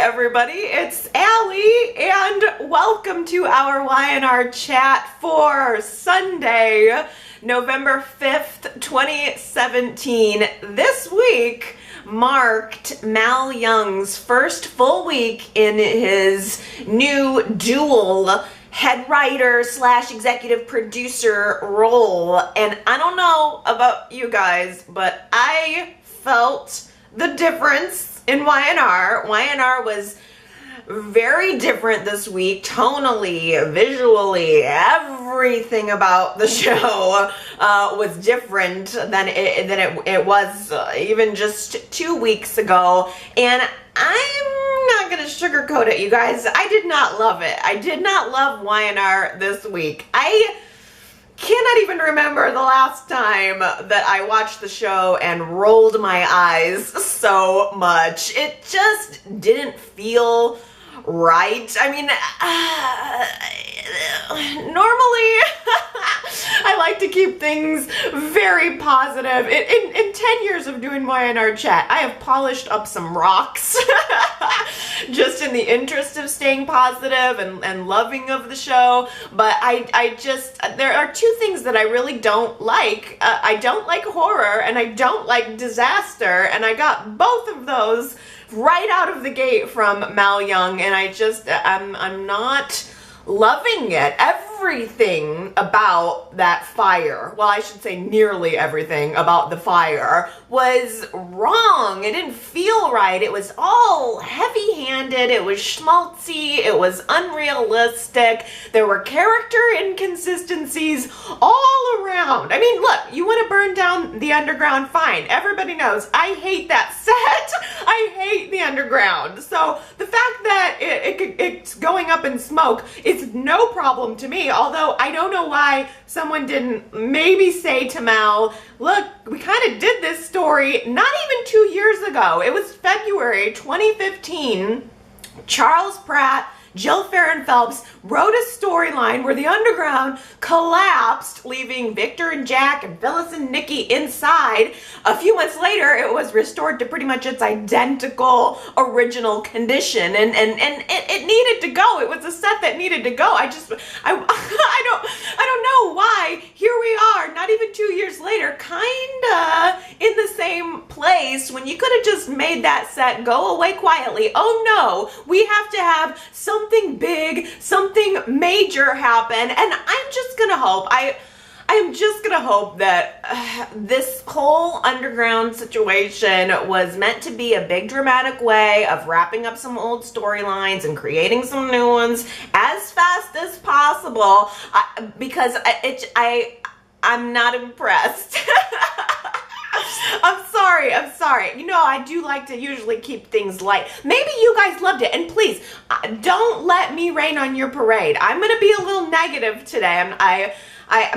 everybody, it's Allie, and welcome to our Y&R Chat for Sunday, November 5th, 2017. This week marked Mal Young's first full week in his new dual head writer slash executive producer role. And I don't know about you guys, but I felt the difference in Y&R. Y&R was very different this week, tonally, visually, everything about the show was different than it was even just 2 weeks ago. And I'm not gonna sugarcoat it, you guys. I did not love it. I did not love Y&R this week. I cannot even remember the last time that I watched the show and rolled my eyes so much. It just didn't feel right. I mean, normally I like to keep things very positive. In 10 years of doing Y&R Chat, I have polished up some rocks just in the interest of staying positive and loving of the show. But I just, there are two things that I really don't like. I don't like horror and I don't like disaster, and I got both of those right out of the gate from Mal Young, and I'm not loving it. Everything about that fire, well, I should say nearly everything about the fire, was wrong. It didn't feel right. It was all heavy-handed. It was schmaltzy. It was unrealistic. There were character inconsistencies all around. I mean, look, you want to burn down the underground? Fine. Everybody knows I hate that set. I hate the underground. So the fact that it's going up in smoke is no problem to me. Although I don't know why someone didn't maybe say to Mal, look, we kind of did this story not even 2 years ago. It was February 2015. Charles Pratt, Jill Farron Phelps wrote a storyline where the underground collapsed, leaving Victor and Jack and Phyllis and Nikki inside. A few months later, it was restored to pretty much its identical original condition, and it needed to go. It was a set that needed to go. I don't know why. Here we are, not even 2 years later, kinda in the same place when you could have just made that set go away quietly. Oh no, we have to have something big, something major happen, and I'm just gonna hope, I'm just gonna hope that this whole underground situation was meant to be a big dramatic way of wrapping up some old storylines and creating some new ones as fast as possible, because I'm not impressed. I'm sorry. You know, I do like to usually keep things light. Maybe you guys loved it, and please, don't let me rain on your parade. I'm gonna be a little negative today.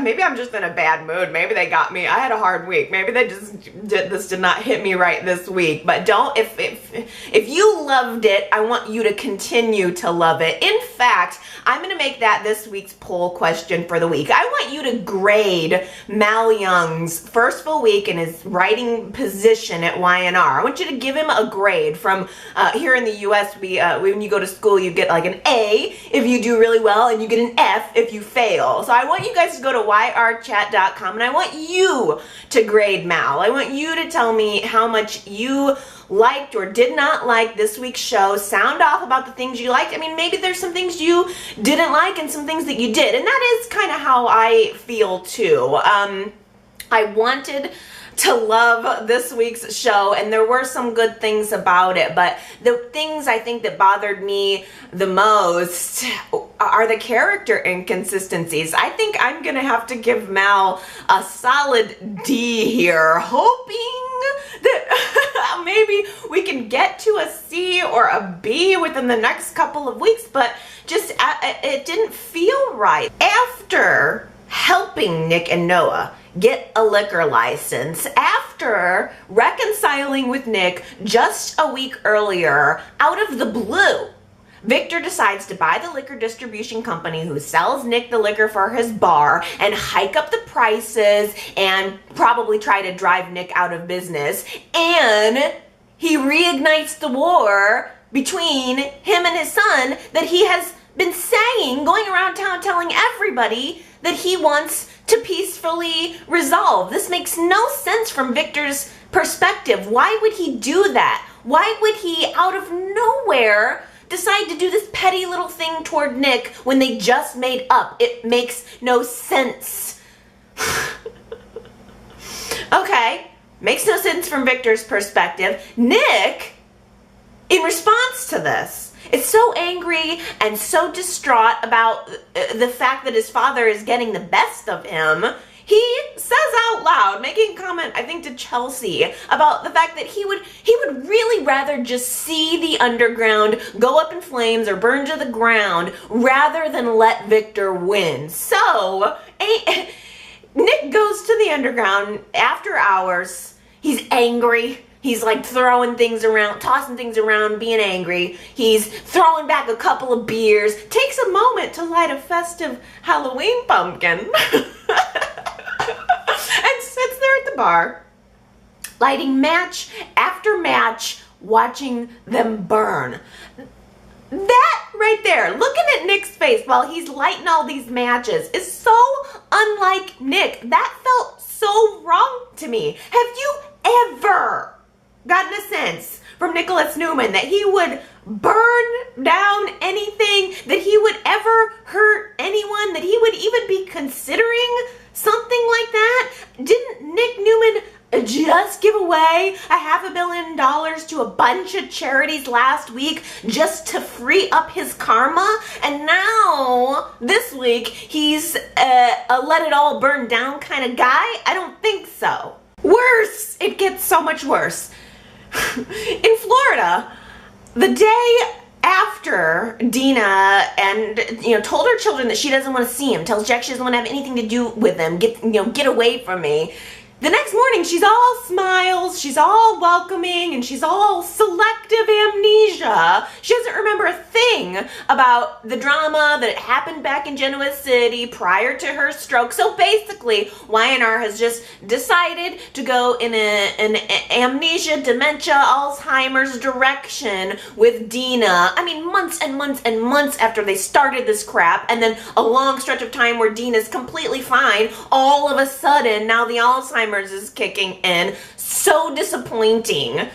Maybe I'm just in a bad mood. Maybe they got me. I had a hard week. Maybe this did not hit me right this week. But if you loved it, I want you to continue to love it. In fact, I'm going to make that this week's poll question for the week. I want you to grade Mal Young's first full week in his writing position at Y&R. I want you to give him a grade from, here in the US, when you go to school, you get like an A if you do really well, and you get an F if you fail. So I want you guys to go to yrchat.com, and I want you to grade Mal. I want you to tell me how much you liked or did not like this week's show. Sound off about the things you liked. I mean, maybe there's some things you didn't like and some things that you did, and that is kind of how I feel too. I wanted to love this week's show, and there were some good things about it, but the things I think that bothered me the most are the character inconsistencies. I think I'm gonna have to give Mal a solid D here, hoping that maybe we can get to a C or a B within the next couple of weeks, but just it didn't feel right. After helping Nick and Noah get a liquor license, after reconciling with Nick just a week earlier, out of the blue, Victor decides to buy the liquor distribution company who sells Nick the liquor for his bar and hike up the prices and probably try to drive Nick out of business. And he reignites the war between him and his son that he has been saying, going around town telling everybody that he wants to peacefully resolve. This makes no sense from Victor's perspective. Why would he do that? Why would he, out of nowhere, decide to do this petty little thing toward Nick when they just made up? It makes no sense. Okay, makes no sense from Victor's perspective. Nick, in response to this, is so angry and so distraught about the fact that his father is getting the best of him. He says out loud, making a comment, I think, to Chelsea about the fact that he would really rather just see the underground go up in flames or burn to the ground rather than let Victor win. So, Nick goes to the underground after hours. He's angry. He's like throwing things around, tossing things around, being angry. He's throwing back a couple of beers, takes a moment to light a festive Halloween pumpkin, and sits there at the bar, lighting match after match, watching them burn. That right there, looking at Nick's face while he's lighting all these matches, is so unlike Nick. That felt so wrong to me. Have you ever gotten a sense from Nicholas Newman that he would burn down anything, that he would ever hurt anyone, that he would even be considering something like that? Didn't Nick Newman just give away $500 million to a bunch of charities last week just to free up his karma? And now, this week, he's a let it all burn down kind of guy? I don't think so. Worse, it gets so much worse. In Florida, the day after Dina told her children that she doesn't want to see him, tells Jack she doesn't want to have anything to do with them, get away from me. The next morning, she's all smiles, she's all welcoming, and she's all selective amnesia. She doesn't remember a thing about the drama that happened back in Genoa City prior to her stroke. So basically, Y&R has just decided to go in an amnesia, dementia, Alzheimer's direction with Dina. I mean, months and months and months after they started this crap, and then a long stretch of time where Dina's completely fine. All of a sudden, now the Alzheimer's is kicking in. So disappointing.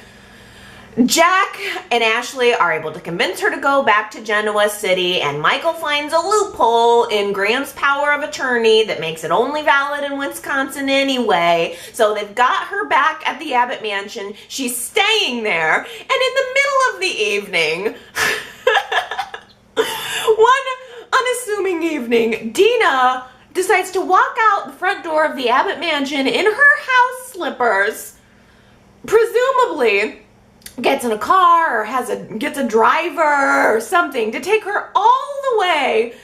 Jack and Ashley are able to convince her to go back to Genoa City, and Michael finds a loophole in Graham's power of attorney that makes it only valid in Wisconsin anyway. So they've got her back at the Abbott Mansion. She's staying there, and in the middle of the evening, one unassuming evening, Dina decides to walk out the front door of the Abbott Mansion in her house slippers, presumably gets in a car or gets a driver or something to take her all the way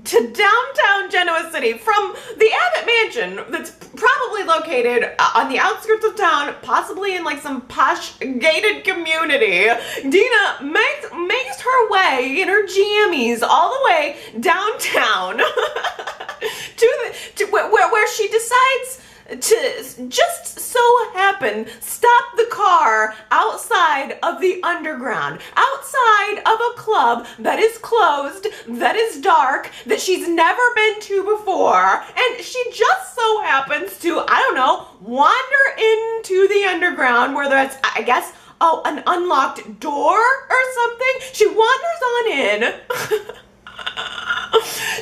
to downtown Genoa City from the Abbott Mansion that's probably located on the outskirts of town, possibly in like some posh gated community. Dina makes her way in her jammies all the way downtown to where she decides to just so happen stop the car outside of the underground, outside of a club that is closed, that is dark, that she's never been to before, and she just so happens to, I don't know, wander into the underground where there's, I guess, an unlocked door or something. She wanders on in.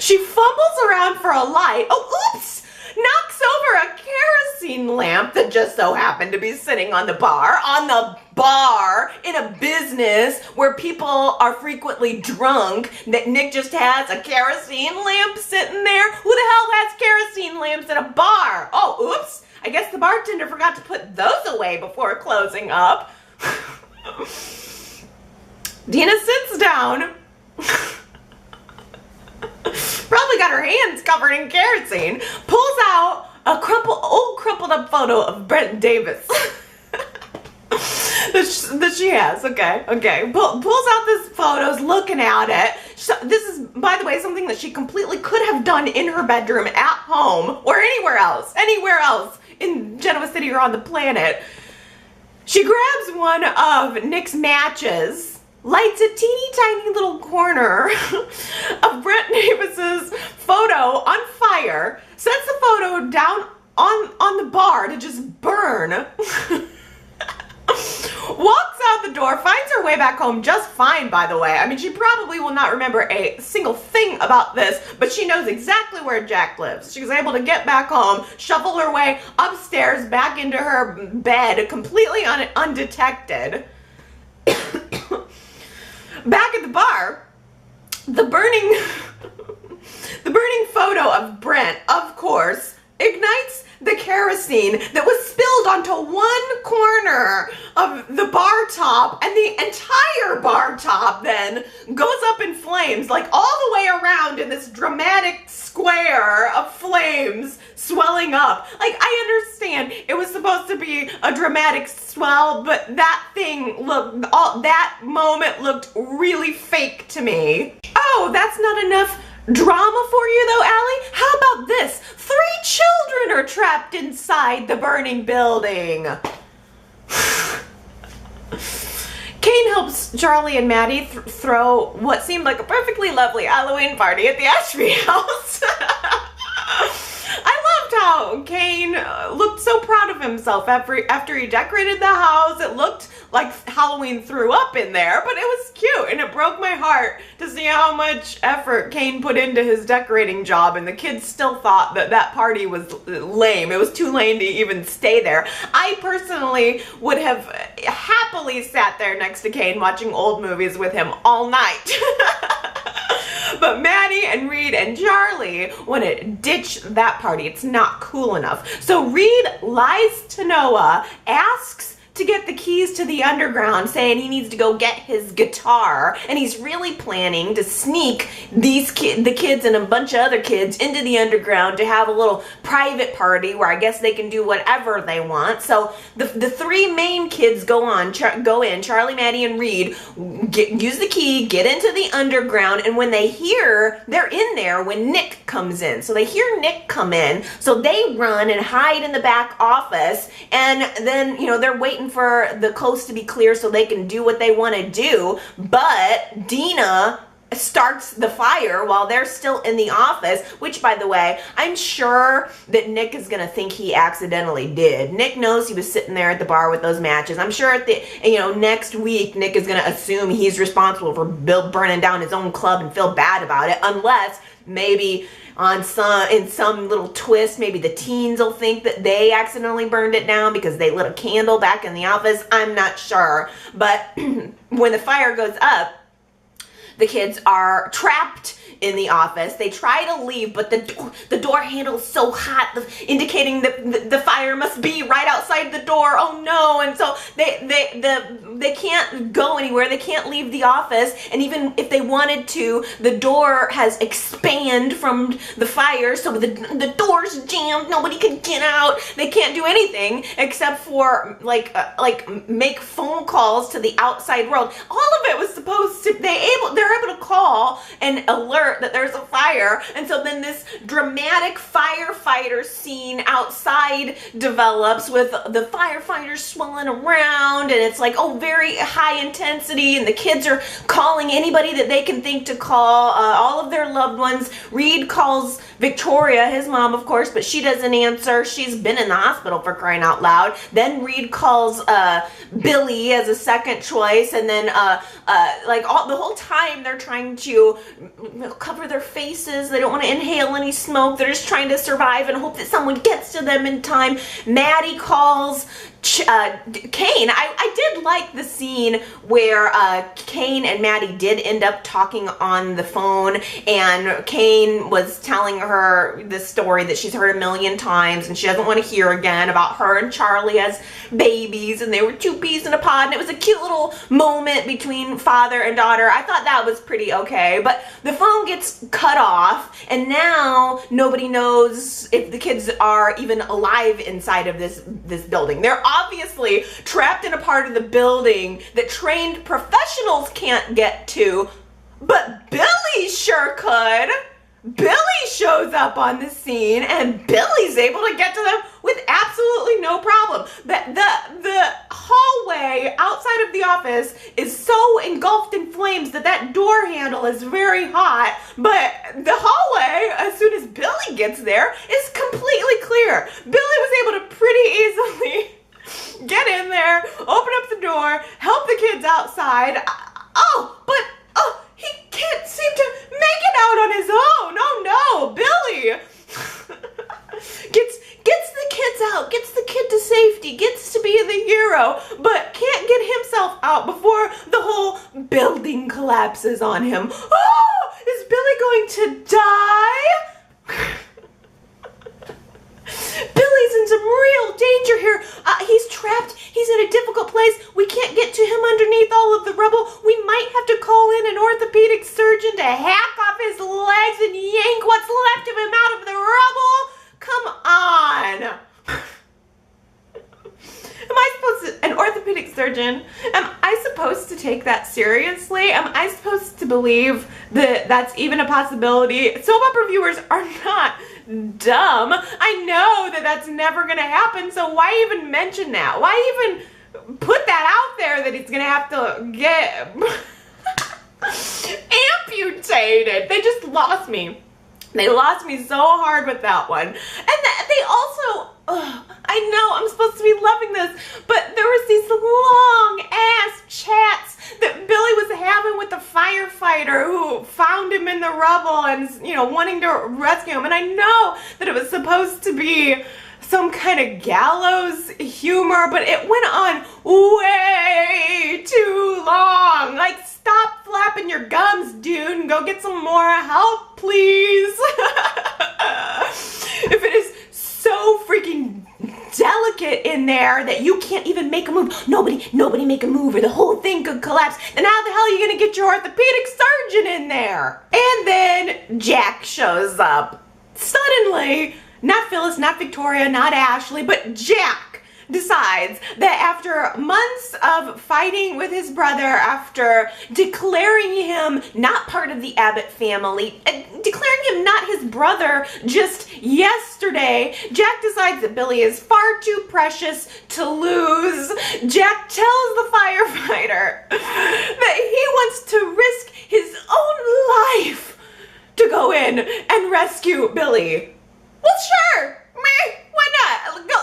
She fumbles around for a light. Oh, oops! Knocks over a kerosene lamp that just so happened to be sitting on the bar in a business where people are frequently drunk, that Nick just has a kerosene lamp sitting there. Who the hell has kerosene lamps at a bar? Oh, oops. I guess the bartender forgot to put those away before closing up. Dina sits down. Probably got her hands covered in kerosene, pulls out a crumpled up photo of Brent Davis that she has. Okay. Pulls out this photo, is looking at it. This is, by the way, something that she completely could have done in her bedroom, at home, or anywhere else in Genoa City or on the planet. She grabs one of Nick's matches, lights a teeny tiny little corner of Brent Davis's photo on fire, sets the photo down on the bar to just burn. Walks out the door, finds her way back home just fine, by the way. I mean, she probably will not remember a single thing about this, but she knows exactly where Jack lives. She was able to get back home, shuffle her way upstairs, back into her bed, completely undetected. Back at the bar, the burning photo of Brent, of course, ignites the kerosene that was spilled onto one corner of the bar top, and the entire bar top then goes up in flames, like all the way around in this dramatic square of flames swelling up. Like, I understand it was supposed to be a dramatic swell, but that moment looked really fake to me. Oh, that's not enough drama for you though, Allie? How about this? 3 children are trapped inside the burning building. Kane helps Charlie and Maddie throw what seemed like a perfectly lovely Halloween party at the Ashby house. I loved how Kane looked so proud of himself after he decorated the house. It looked like Halloween threw up in there, but it was cute, and it broke my heart to see how much effort Kane put into his decorating job, and the kids still thought that that party was lame. It was too lame to even stay there. I personally would have happily sat there next to Kane watching old movies with him all night. But Maddie and Reed and Charlie want to ditch that party. It's not cool enough. So Reed lies to Noah, asks to get the keys to the underground, saying he needs to go get his guitar, and he's really planning to sneak the kids and a bunch of other kids into the underground to have a little private party where I guess they can do whatever they want. So the 3 main kids go in, Charlie, Maddie, and Reed, use the key, get into the underground, and when they hear, they're in there when Nick comes in. So they hear Nick come in, so they run and hide in the back office, and then, you know, they're waiting for the coast to be clear so they can do what they want to do, but Dina starts the fire while they're still in the office, which, by the way, I'm sure that Nick is gonna think he accidentally did. Nick knows he was sitting there at the bar with those matches. I'm sure at the, you know, next week Nick is gonna assume he's responsible for burning down his own club and feel bad about it, unless maybe in some little twist, maybe the teens will think that they accidentally burned it down because they lit a candle back in the office. I'm not sure. But when the fire goes up, the kids are trapped in the office. They try to leave, but the door handle is so hot, indicating that the fire must be right outside the door. Oh no. And so they can't go anywhere. They can't leave the office, and even if they wanted to, the door has expanded from the fire, so the door's jammed. Nobody can get out. They can't do anything except for like make phone calls to the outside world. All of it was supposed to, they're able to call and alert that there's a fire, and so then this dramatic firefighter scene outside develops with the firefighters swirling around, and it's like, oh, very high intensity, and the kids are calling anybody that they can think to call, all of their loved ones. Reed calls Victoria, his mom, of course, but she doesn't answer. She's been in the hospital, for crying out loud. Then Reed calls Billy as a second choice, and then like the whole time they're trying to cover their faces. They don't want to inhale any smoke. They're just trying to survive and hope that someone gets to them in time. Maddie calls Kane. I did like the scene where Kane and Maddie did end up talking on the phone, and Kane was telling her this story that she's heard a million times and she doesn't want to hear again, about her and Charlie as babies, and they were 2 peas in a pod, and it was a cute little moment between father and daughter. I thought that was pretty okay, but the phone gets cut off, and now nobody knows if the kids are even alive inside of this building. They're obviously trapped in a part of the building that trained professionals can't get to, but Billy sure could. Billy shows up on the scene, and Billy's able to get to them with absolutely no problem. The hallway outside of the office is so engulfed in flames that door handle is very hot, but the hallway, as soon as Billy gets there, is completely clear. Billy was able to pretty easily get in there, open up the door, help the kids outside. He can't seem to make it out on his own. Oh no, Billy gets the kids out, gets the kid to safety, gets to be the hero, but can't get himself out before the whole building collapses on him. Oh, is Billy going to die? Billy's in some real danger here. He's trapped. He's in a difficult place. We can't get to him underneath all of the rubble. We might have to call in an orthopedic surgeon to hack off his legs and yank what's left of him out of the rubble. Come on. Am I supposed to, an orthopedic surgeon, am I supposed to take that seriously? Am I supposed to believe that that's even a possibility? Soap opera viewers are not dumb. I know that that's never going to happen, so why even mention that? Why even put that out there that he's going to have to get amputated? They just lost me. They lost me so hard with that one. And they also, I know I'm supposed to be loving this, but there was these long ass chats that Billy was having with the firefighter who found him in the rubble and, you know, wanting to rescue him. And I know that it was supposed to be some kind of gallows humor, but it went on way too long. Like, stop flapping your gums, dude, and go get some more help, please. If it is so freaking delicate in there that you can't even make a move, nobody make a move or the whole thing could collapse, then how the hell are you gonna get your orthopedic surgeon in there? And then Jack shows up suddenly. Not Phyllis, not Victoria, not Ashley, but Jack decides that after months of fighting with his brother, after declaring him not part of the Abbott family, declaring him not his brother just yesterday, Jack decides that Billy is far too precious to lose. Jack tells the firefighter that he wants to risk his own life to go in and rescue Billy. Well, sure. Meh, why not? Go.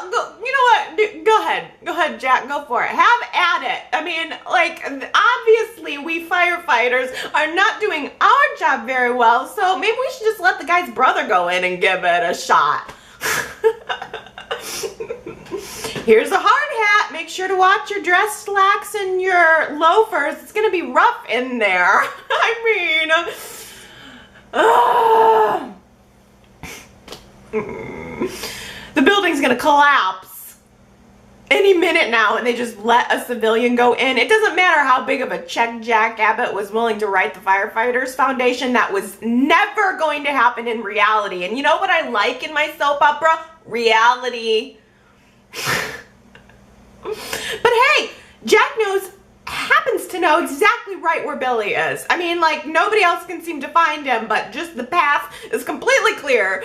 You know what? Go ahead, Jack. Go for it. Have at it. I mean, like, obviously we firefighters are not doing our job very well, so maybe we should just let the guy's brother go in and give it a shot. Here's a hard hat. Make sure to watch your dress slacks and your loafers. It's gonna be rough in there. I mean, the building's gonna collapse any minute now, and they just let a civilian go in. It doesn't matter how big of a check Jack Abbott was willing to write the Firefighters Foundation. That was never going to happen in reality. And you know what I like in my soap opera? Reality. But hey, Jack happens to know exactly right where Billy is. I mean, like, nobody else can seem to find him, but just the path is completely clear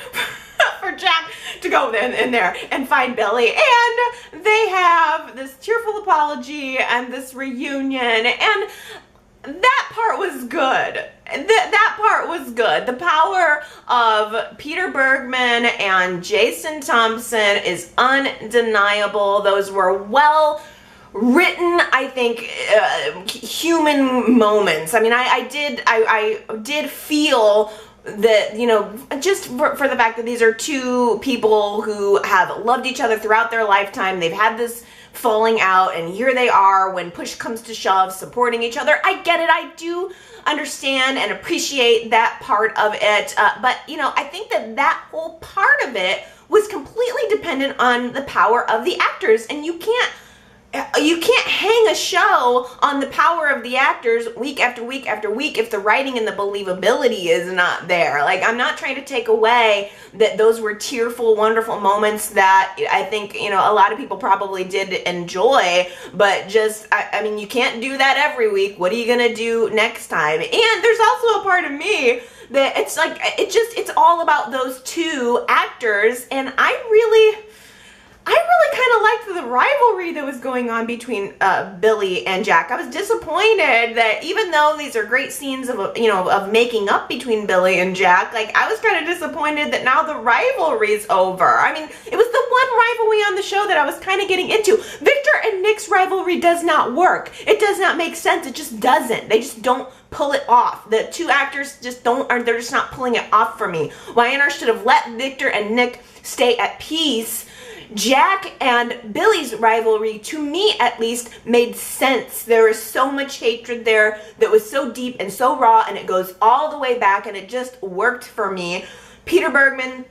for Jack to go in there and find Billy. And they have this tearful apology and this reunion, and that part was good. That part was good. The power of Peter Bergman and Jason Thompson is undeniable. Those were well written, I think, human moments. I mean, I did feel that, you know, just for the fact that these are two people who have loved each other throughout their lifetime. They've had this falling out, and here they are when push comes to shove, supporting each other. I get it. I do understand and appreciate that part of it. But, you know, I think that whole part of it was completely dependent on the power of the actors, and you can't hang a show on the power of the actors week after week after week if the writing and the believability is not there. Like, I'm not trying to take away that those were tearful, wonderful moments that I think, you know, a lot of people probably did enjoy, but just, I mean, you can't do that every week. What are you gonna do next time? And there's also a part of me that it's like, it's all about those two actors, and I really kind of liked the rivalry that was going on between Billy and Jack. I was disappointed that even though these are great scenes of, of making up between Billy and Jack, like, I was kind of disappointed that now the rivalry's over. I mean, it was the one rivalry on the show that I was kind of getting into. Victor and Nick's rivalry does not work. It does not make sense. It just doesn't. They just don't pull it off. The two actors just they're just not pulling it off for me. Y&R should have let Victor and Nick stay at peace. Jack and Billy's rivalry, to me at least, made sense. There was so much hatred there that was so deep and so raw, and it goes all the way back, and it just worked for me. Peter Bergman,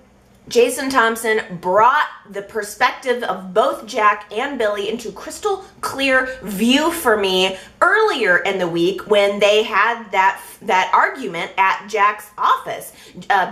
Jason Thompson brought the perspective of both Jack and Billy into crystal clear view for me earlier in the week when they had that argument at Jack's office.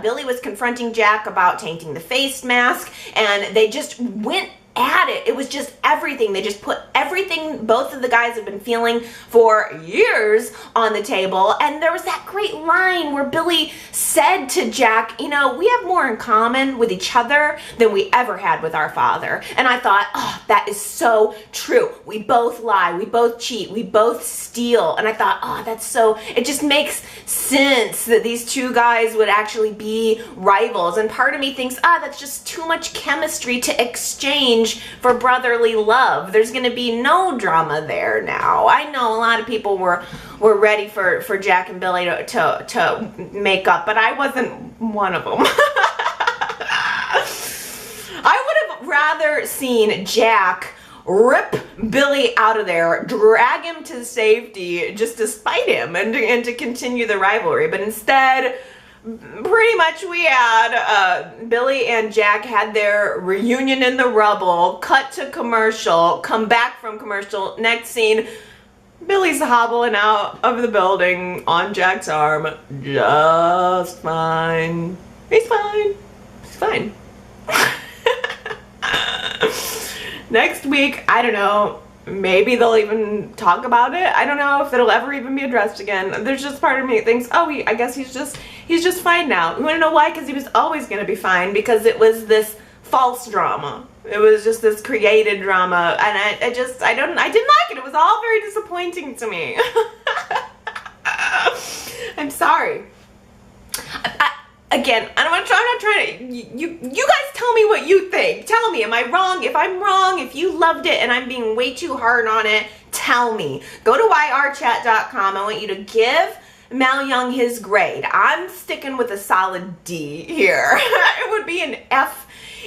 Billy was confronting Jack about tainting the face mask, and they just went at it. It was just everything. They just put everything both of the guys have been feeling for years on the table. And there was that great line where Billy said to Jack, we have more in common with each other than we ever had with our father. And I thought, oh, that is so true. We both lie. We both cheat. We both steal. And I thought, oh, that's so, it just makes sense that these two guys would actually be rivals. And part of me thinks, that's just too much chemistry to exchange for brotherly love. There's going to be no drama there now. I know a lot of people were ready for Jack and Billy to make up, but I wasn't one of them. I would have rather seen Jack rip Billy out of there, drag him to safety just to spite him and to continue the rivalry, but instead, pretty much we had Billy and Jack had their reunion in the rubble, cut to commercial, come back from commercial, next scene, Billy's hobbling out of the building on Jack's arm, just fine. He's fine. He's fine. Next week, I don't know, maybe they'll even talk about it. I don't know if it'll ever even be addressed again. There's just part of me that thinks, oh, I guess he's just fine now. You want to know why? Because he was always going to be fine, because it was this false drama. It was just this created drama, and I didn't like it. It was all very disappointing to me. I'm sorry. Again, I'm not trying to, you guys tell me what you think. Tell me, am I wrong? If I'm wrong, if you loved it and I'm being way too hard on it, tell me. Go to yrchat.com. I want you to give Mal Young his grade. I'm sticking with a solid D here. It would be an F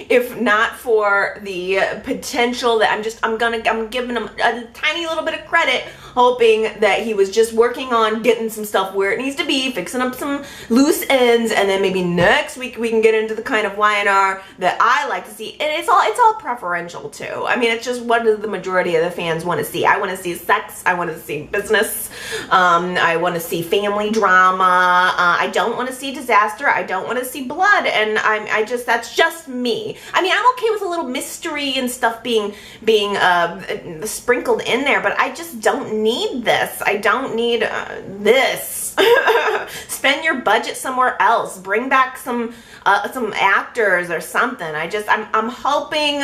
if not for the potential that I'm giving him a tiny little bit of credit, hoping that he was just working on getting some stuff where it needs to be, fixing up some loose ends, and then maybe next week we can get into the kind of Y&R that I like to see. And it's all preferential too. I mean, it's just what does the majority of the fans want to see. I want to see sex. I want to see business. I want to see family drama. I don't want to see disaster. I don't want to see blood. And that's just me. I mean, I'm okay with a little mystery and stuff being sprinkled in there, but I just don't need this. I don't need this. Spend your budget somewhere else. Bring back some actors or something. I'm hoping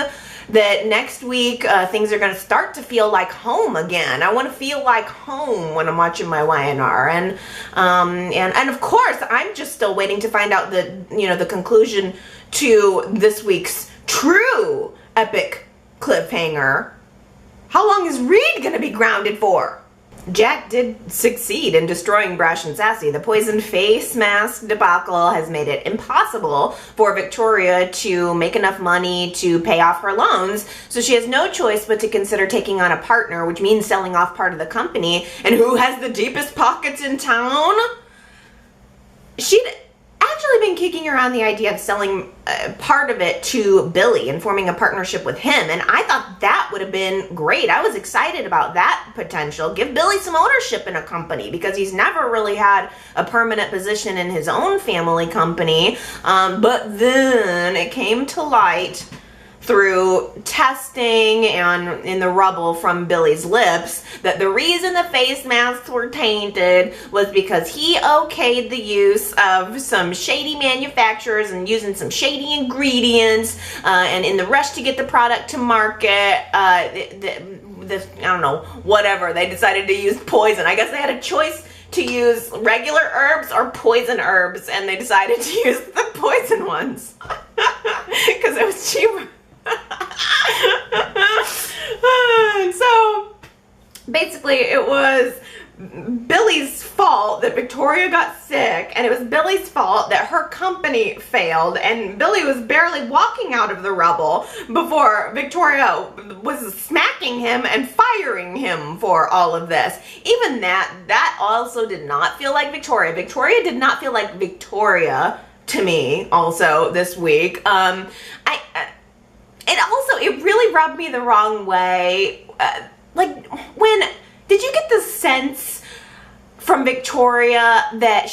that next week things are going to start to feel like home again. I want to feel like home when I'm watching my Y&R, and of course I'm just still waiting to find out the conclusion to this week's true epic cliffhanger. How long is Reed going to be grounded for? Jack did succeed in destroying Brash and Sassy. The poisoned face mask debacle has made it impossible for Victoria to make enough money to pay off her loans, so she has no choice but to consider taking on a partner, which means selling off part of the company. And who has the deepest pockets in town? She'd actually been kicking around the idea of selling part of it to Billy and forming a partnership with him, and I thought that would have been great. I was excited about that potential. Give Billy some ownership in a company, because he's never really had a permanent position in his own family company, but then it came to light through testing and in the rubble from Billy's lips that the reason the face masks were tainted was because he okayed the use of some shady manufacturers and using some shady ingredients, and in the rush to get the product to market, I don't know, whatever, they decided to use poison. I guess they had a choice to use regular herbs or poison herbs, and they decided to use the poison ones because it was cheaper. And so basically it was Billy's fault that Victoria got sick, and it was Billy's fault that her company failed, and Billy was barely walking out of the rubble before Victoria was smacking him and firing him for all of this. Even that also did not feel like Victoria. Victoria did not feel like Victoria to me also this week. It really rubbed me the wrong way. Did you get the sense from Victoria that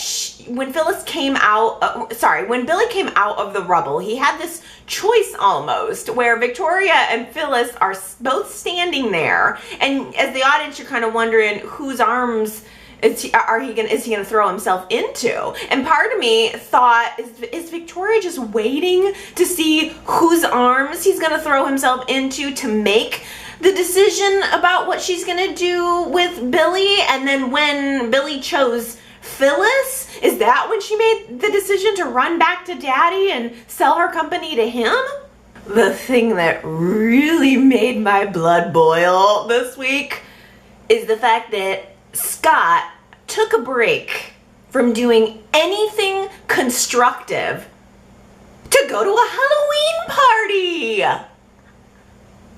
when Billy came out of the rubble, he had this choice almost where Victoria and Phyllis are both standing there, and as the audience you're kind of wondering whose arms is he gonna throw himself into? And part of me thought, is Victoria just waiting to see whose arms he's gonna throw himself into to make the decision about what she's gonna do with Billy? And then when Billy chose Phyllis, is that when she made the decision to run back to Daddy and sell her company to him? The thing that really made my blood boil this week is the fact that Scott took a break from doing anything constructive to go to a Halloween party.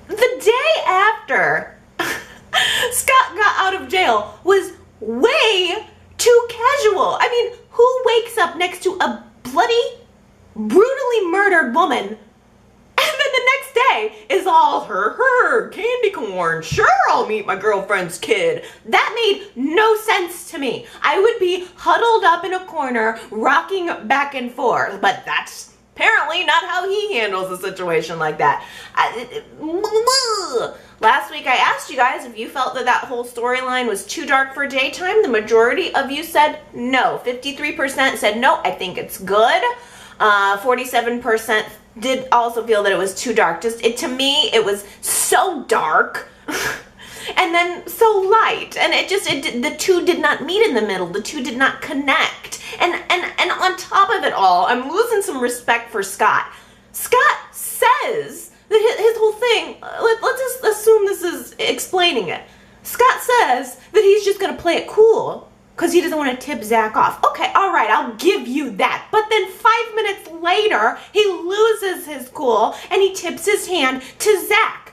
The day after Scott got out of jail was way too casual. I mean, who wakes up next to a bloody, brutally murdered woman and then the next day is all her candy corn, sure, I'll meet my girlfriend's kid? That made no sense to me. I would be huddled up in a corner rocking back and forth, but that's apparently not how he handles a situation like that. Last week I asked you guys if you felt that whole storyline was too dark for daytime. The majority of you said no. 53% said no, I think it's good. 47% did also feel that it was too dark. To me, it was so dark and then so light, and the two did not meet in the middle. The two did not connect. And on top of it all, I'm losing some respect for Scott. Scott says that his whole thing, let's just assume this is explaining it. Scott says that he's just gonna play it cool because he doesn't want to tip Zach off. Okay, all right, I'll give you that. But then 5 minutes later, he loses his cool and he tips his hand to Zach.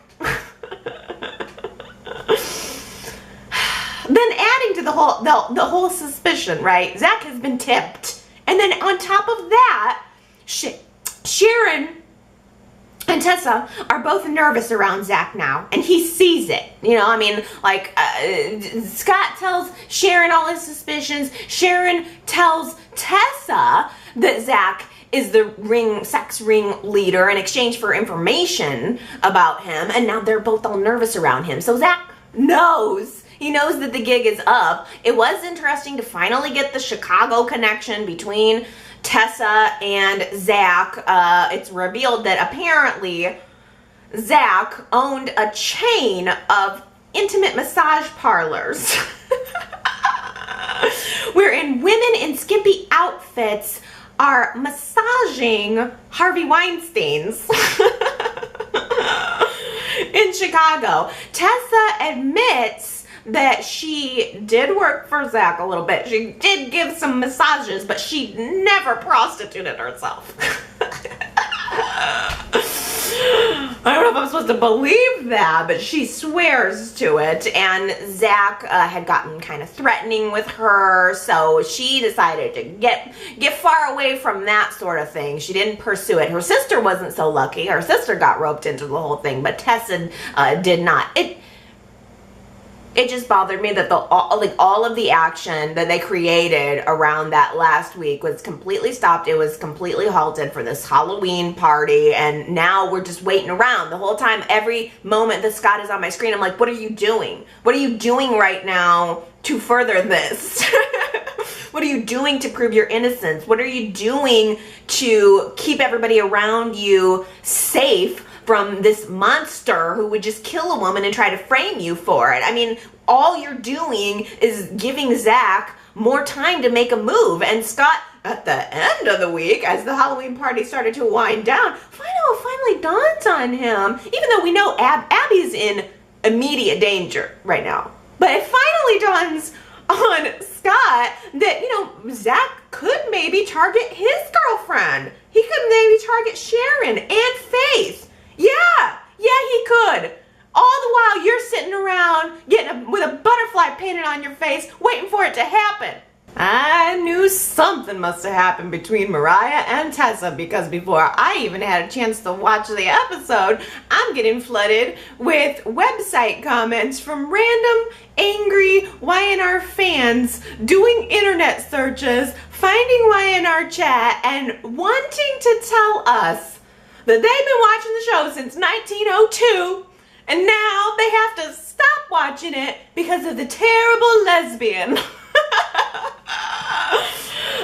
Then adding to the whole suspicion, right? Zach has been tipped. And then on top of that, Sharon and Tessa are both nervous around Zach now, and he sees it. You know, I mean, like, Scott tells Sharon all his suspicions. Sharon tells Tessa that Zach is the sex ring leader in exchange for information about him, and now they're both all nervous around him. So Zach knows. He knows that the gig is up. It was interesting to finally get the Chicago connection between Tessa and Zach. It's revealed that apparently Zach owned a chain of intimate massage parlors wherein women in skimpy outfits are massaging Harvey Weinsteins in Chicago. Tessa admits that she did work for Zach a little bit. She did give some massages, but she never prostituted herself. I don't know if I'm supposed to believe that, but she swears to it. And Zach had gotten kind of threatening with her, so she decided to get far away from that sort of thing. She didn't pursue it. Her sister wasn't so lucky. Her sister got roped into the whole thing, but Tessa did not. It just bothered me that all of the action that they created around that last week was completely stopped. It was completely halted for this Halloween party, and now we're just waiting around the whole time. Every moment that Scott is on my screen, I'm like, what are you doing? What are you doing right now to further this? What are you doing to prove your innocence? What are you doing to keep everybody around you safe from this monster who would just kill a woman and try to frame you for it? I mean, all you're doing is giving Zach more time to make a move. And Scott, at the end of the week, as the Halloween party started to wind down, finally dawns on him, even though we know Abby's in immediate danger right now. But it finally dawns on Scott that, you know, Zach could maybe target his girlfriend. He could maybe target Sharon and Faith. Yeah, he could. All the while you're sitting around with a butterfly painted on your face, waiting for it to happen. I knew something must have happened between Mariah and Tessa, because before I even had a chance to watch the episode, I'm getting flooded with website comments from random angry Y&R fans doing internet searches, finding Y&R Chat, and wanting to tell us that they've been watching the show since 1902, and now they have to stop watching it because of the terrible lesbian.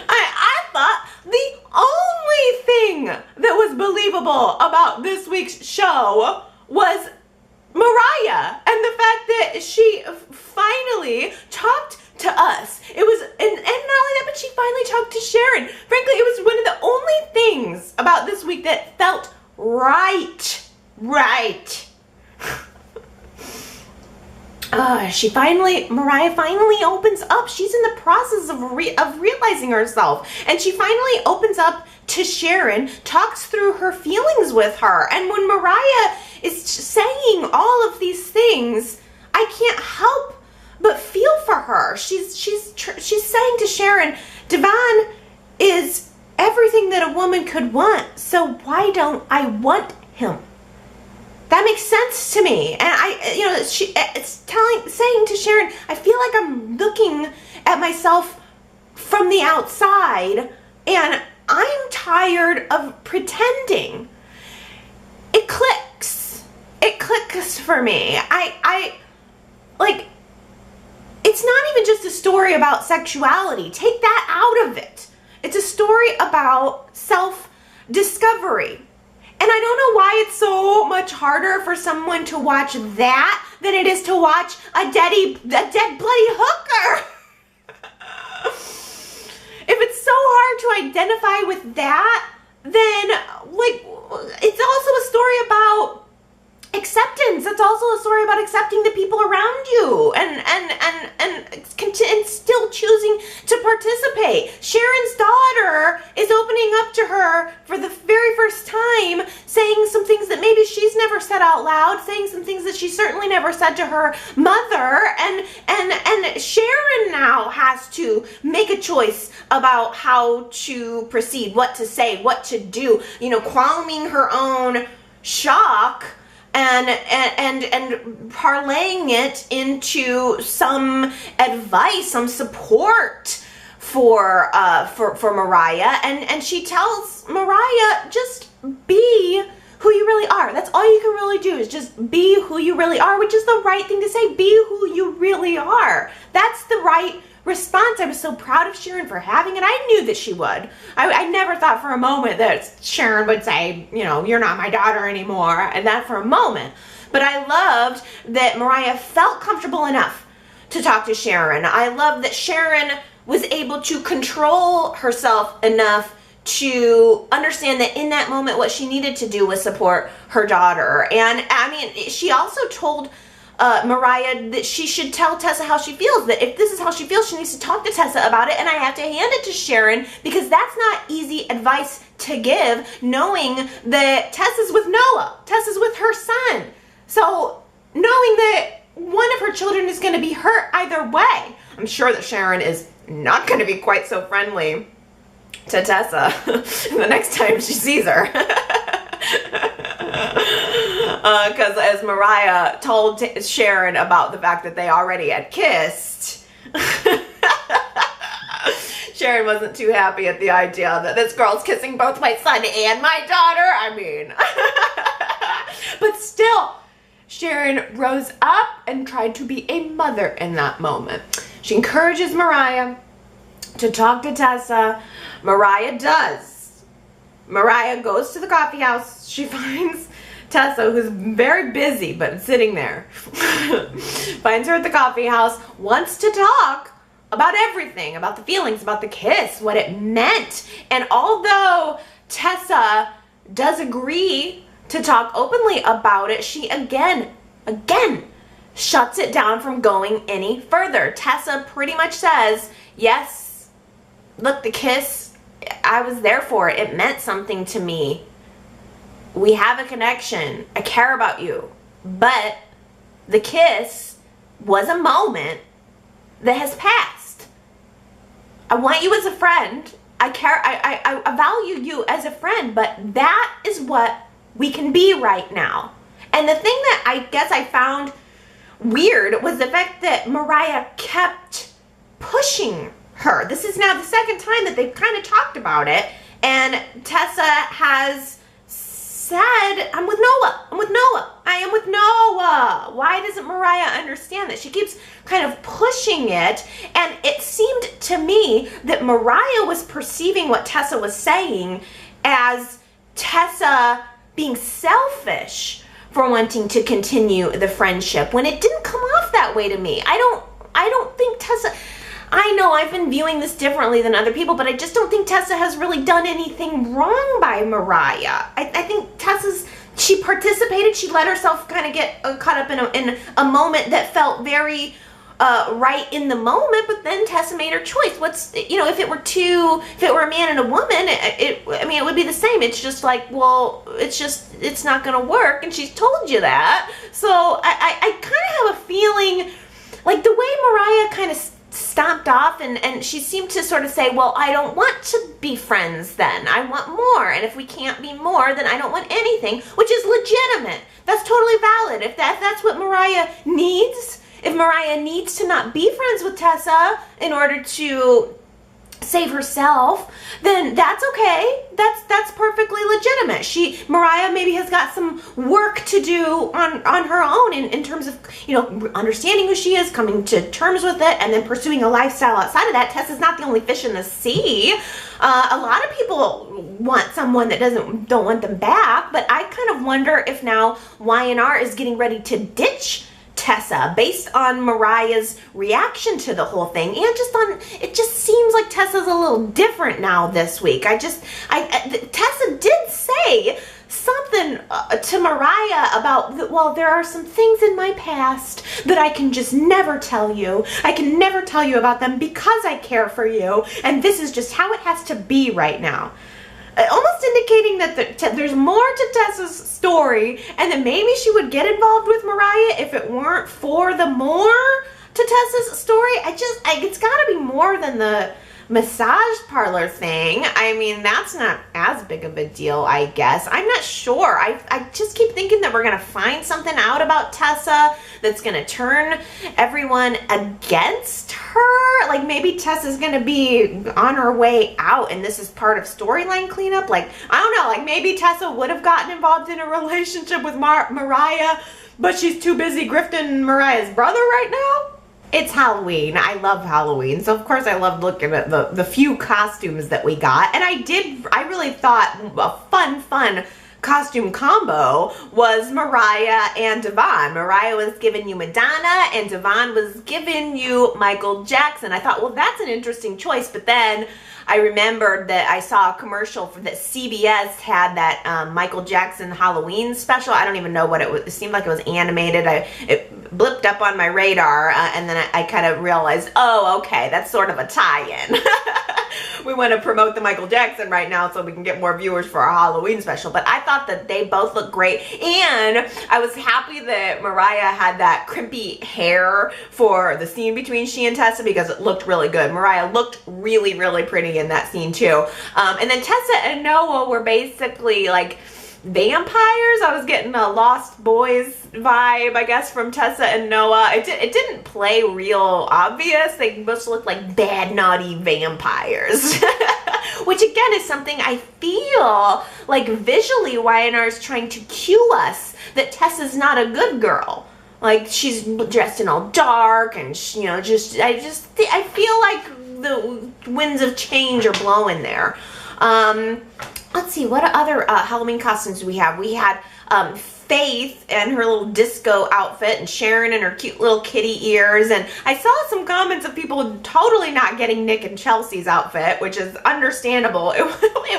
I thought the only thing that was believable about this week's show was Mariah and the fact that she finally talked to us. It was, and not only that, but she finally talked to Sharon. Frankly, it was one of the only things about this week that felt right. Mariah finally opens up. She's in the process of realizing herself. And she finally opens up to Sharon, talks through her feelings with her. And when Mariah is saying all of these things, I can't help but feel for her. She's saying to Sharon, Devon is everything that a woman could want, so why don't I want him? That makes sense to me. And saying to Sharon, I feel like I'm looking at myself from the outside and I'm tired of pretending. It clicks. It clicks for me. It's not even just a story about sexuality. Take that out of it. It's a story about self-discovery. And I don't know why it's so much harder for someone to watch that than it is to watch a dead bloody hooker. If it's so hard to identify with that, then it's also a story about acceptance. It's also a story about accepting the people around you and still choosing to participate. Sharon's daughter is opening up to her for the very first time, saying some things that maybe she's never said out loud, saying some things that she certainly never said to her mother, and Sharon now has to make a choice about how to proceed, what to say, what to do, calming her own shock and parlaying it into some advice, some support for Mariah, and she tells Mariah, just be who you really are. That's all you can really do, is just be who you really are, which is the right thing to say. Be who you really are. That's the right response. I was so proud of Sharon for having it. I knew that she would. I never thought for a moment that Sharon would say, you're not my daughter anymore, and that for a moment. But I loved that Mariah felt comfortable enough to talk to Sharon. I love that Sharon was able to control herself enough to understand that in that moment what she needed to do was support her daughter. And she also told Mariah that she should tell Tessa how she feels, that if this is how she feels, she needs to talk to Tessa about it, and I have to hand it to Sharon, because that's not easy advice to give, knowing that Tessa's with Noah, Tessa's with her son. So knowing that one of her children is going to be hurt either way, I'm sure that Sharon is not going to be quite so friendly to Tessa the next time she sees her. Because as Mariah told Sharon about the fact that they already had kissed, Sharon wasn't too happy at the idea that this girl's kissing both my son and my daughter. I mean, but still, Sharon rose up and tried to be a mother in that moment. She encourages Mariah to talk to Tessa. Mariah does. Mariah goes to the coffee house. She finds Tessa, who's very busy but sitting there. Finds her at the coffee house, wants to talk about everything, about the feelings, about the kiss, what it meant. And although Tessa does agree to talk openly about it, she again shuts it down from going any further. Tessa pretty much says, yes, look, the kiss, I was there for it. It meant something to me. We have a connection. I care about you. But the kiss was a moment that has passed. I want you as a friend. I care. I value you as a friend, but that is what we can be right now. And the thing that I guess I found weird was the fact that Mariah kept pushing her. This is now the second time that they've kind of talked about it, and Tessa has said, I'm with Noah. I'm with Noah. I am with Noah. Why doesn't Mariah understand that? She keeps kind of pushing it, and it seemed to me that Mariah was perceiving what Tessa was saying as Tessa being selfish for wanting to continue the friendship, when it didn't come off that way to me. I don't think Tessa, I know I've been viewing this differently than other people, but I just don't think Tessa has really done anything wrong by Mariah. I think she participated, she let herself kind of get caught up in a moment that felt very right in the moment, but then Tessa made her choice. If it were a man and a woman, it would be the same. It's just like, well, it's not gonna work, and she's told you that. So I kind of have a feeling like the way Mariah kind of stomped off, and she seemed to sort of say, well, I don't want to be friends then. I want more, and if we can't be more, then I don't want anything, which is legitimate. That's totally valid. If that's what Mariah needs, if Mariah needs to not be friends with Tessa in order to save herself, then that's okay. That's perfectly legitimate. Mariah maybe has got some work to do on her own in terms of, understanding who she is, coming to terms with it, and then pursuing a lifestyle outside of that. Tessa's not the only fish in the sea. A lot of people want someone that don't want them back, but I kind of wonder if now Y&R is getting ready to ditch Tessa based on Mariah's reaction to the whole thing, and it just seems like Tessa's a little different now this week. Tessa did say something to Mariah about, well, there are some things in my past that I can just never tell you. I can never tell you about them because I care for you, and this is just how it has to be right now. Almost indicating that there's more to Tessa's story, and that maybe she would get involved with Mariah if it weren't for the more to Tessa's story. It's got to be more than the massage parlor thing. I mean, that's not as big of a deal, I guess. I'm not sure. I just keep thinking that we're going to find something out about Tessa that's going to turn everyone against her. Like, maybe Tessa's going to be on her way out, and this is part of storyline cleanup. Like, I don't know. Like, maybe Tessa would have gotten involved in a relationship with Mariah, but she's too busy grifting Mariah's brother right now. It's Halloween. I love Halloween. So of course I loved looking at the few costumes that we got. And I really thought a fun costume combo was Mariah and Devon. Mariah was giving you Madonna, and Devon was giving you Michael Jackson. I thought, well, that's an interesting choice. But then I remembered that I saw a commercial that CBS had that Michael Jackson Halloween special. I don't even know what it was. It seemed like it was animated. It blipped up on my radar, and then I kind of realized, oh, okay, that's sort of a tie-in. We want to promote the Michael Jackson right now so we can get more viewers for our Halloween special. But I thought that they both looked great, and I was happy that Mariah had that crimpy hair for the scene between she and Tessa, because it looked really good. Mariah looked really, really pretty in that scene too. And then Tessa and Noah were basically like vampires. I was getting a Lost Boys vibe, I guess, from Tessa and Noah. It didn't play real obvious. They must look like bad, naughty vampires. Which again is something I feel like visually Y&R is trying to cue us that Tessa's not a good girl. Like, she's dressed in all dark and, you know, I feel like the winds of change are blowing there. Let's see, what other Halloween costumes do we have? We had Faith and her little disco outfit, and Sharon and her cute little kitty ears. And I saw some comments of people totally not getting Nick and Chelsea's outfit, which is understandable. It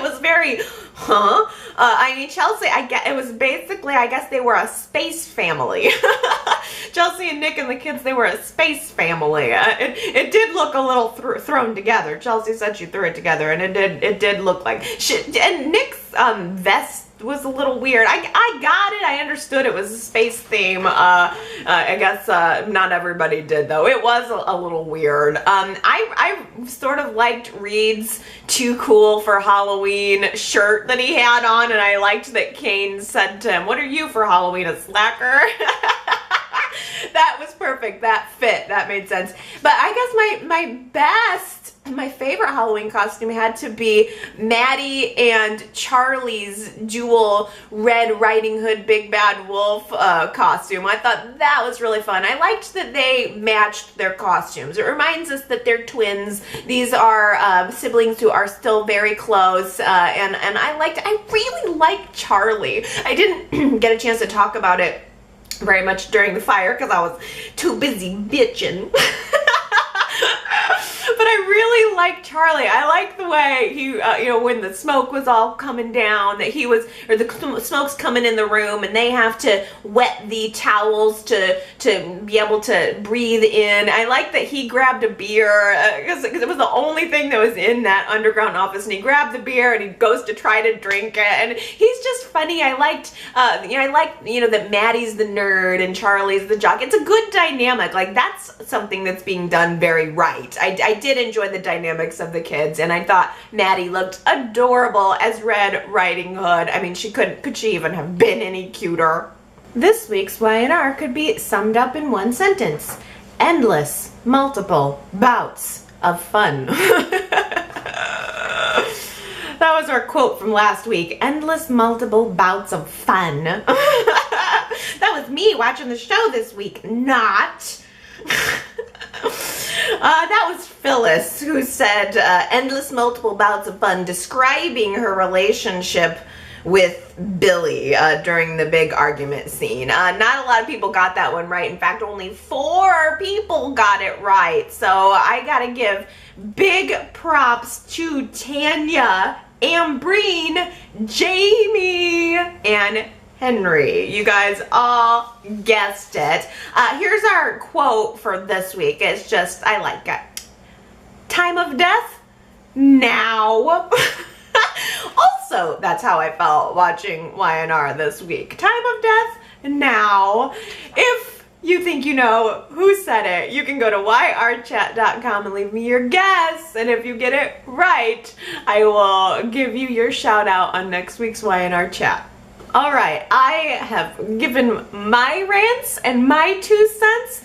was very, I mean, Chelsea, it was basically, I guess they were a space family. Chelsea and Nick and the kids, they were a space family. It did look a little thrown together. Chelsea said she threw it together, and it did look like and Nick's vest was a little weird. I got it. I understood it was a space theme. I guess not everybody did, though. It was a little weird. I sort of liked Reed's Too Cool for Halloween shirt that he had on, and I liked that Kane said to him, "What are you for Halloween, a slacker?" That was perfect. That fit. That made sense. But I guess my favorite Halloween costume had to be Maddie and Charlie's dual Red Riding Hood Big Bad Wolf costume. I thought that was really fun. I liked that they matched their costumes. It reminds us that they're twins. These are siblings who are still very close, and I really liked Charlie. I didn't get a chance to talk about it very much during the fire because I was too busy bitching. But I really liked Charlie. I liked the way he, you know, when the smoke was all coming down, that the smoke's coming in the room, and they have to wet the towels to be able to breathe in. I liked that he grabbed a beer because it was the only thing that was in that underground office, and he grabbed the beer and he goes to try to drink it, and he's just funny. I liked, you know, that Maddie's the nerd and Charlie's the jock. It's a good dynamic. Like, that's something that's being done very right. I did enjoy the dynamics of the kids, and I thought Maddie looked adorable as Red Riding Hood. I mean, could she even have been any cuter? This week's Y&R could be summed up in one sentence: endless, multiple bouts of fun. That was our quote from last week. Endless, multiple bouts of fun. That was me watching the show this week, not... That was Phyllis who said endless multiple bouts of fun, describing her relationship with Billy during the big argument scene. Not a lot of people got that one right. In fact, only 4 people got it right. So I gotta give big props to Tanya, Ambreen, Jamie, and Henry. You guys all guessed it. Here's our quote for this week. It's just, I like it. Time of death? Now. Also, that's how I felt watching Y&R this week. Time of death? Now. If you think you know who said it, you can go to yrchat.com and leave me your guess. And if you get it right, I will give you your shout out on next week's Y&R Chat. All right, I have given my rants and my 2 cents.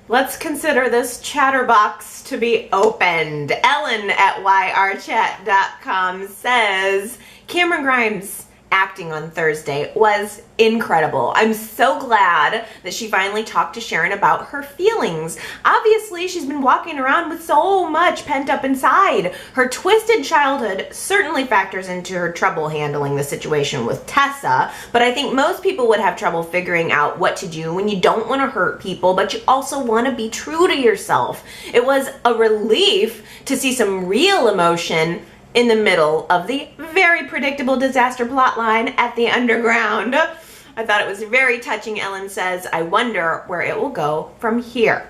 Let's consider this Chatterbox to be opened. Ellen at yrchat.com says, Cameron Grimes' acting on Thursday was incredible. I'm so glad that she finally talked to Sharon about her feelings. Obviously, she's been walking around with so much pent up inside. Her twisted childhood certainly factors into her trouble handling the situation with Tessa, but I think most people would have trouble figuring out what to do when you don't want to hurt people, but you also want to be true to yourself. It was a relief to see some real emotion in the middle of the very predictable disaster plotline at the underground. I thought it was very touching. Ellen says, I wonder where it will go from here.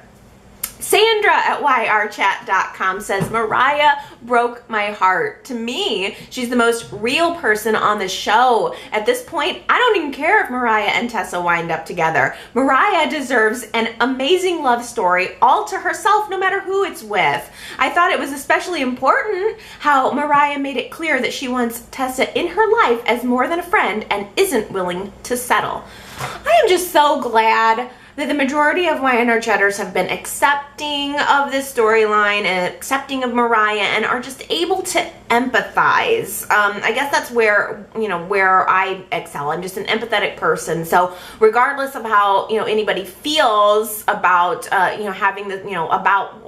Sandra at YRChat.com says, Mariah broke my heart. To me, she's the most real person on the show. At this point, I don't even care if Mariah and Tessa wind up together. Mariah deserves an amazing love story all to herself, no matter who it's with. I thought it was especially important how Mariah made it clear that she wants Tessa in her life as more than a friend and isn't willing to settle. I am just so glad that the majority of Y&R Chatters have been accepting of this storyline and accepting of Mariah and are just able to empathize. I guess that's where, where I excel. I'm just an empathetic person. So regardless of how, anybody feels about, having the, about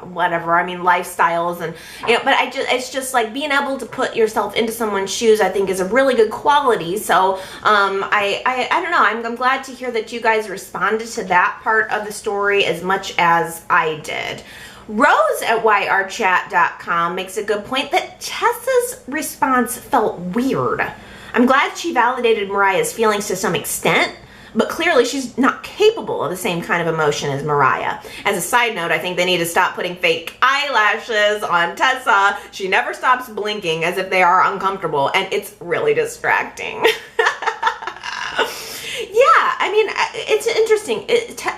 whatever, I mean, lifestyles and, but it's just like being able to put yourself into someone's shoes, I think is a really good quality. So, I don't know, I'm glad to hear that you guys responded to that part of the story as much as I did. Rose at YRChat.com makes a good point that Tessa's response felt weird. I'm glad she validated Mariah's feelings to some extent, but clearly she's not capable of the same kind of emotion as Mariah. As a side note, I think they need to stop putting fake eyelashes on Tessa. She never stops blinking as if they are uncomfortable, and it's really distracting. Yeah, I mean, it's interesting.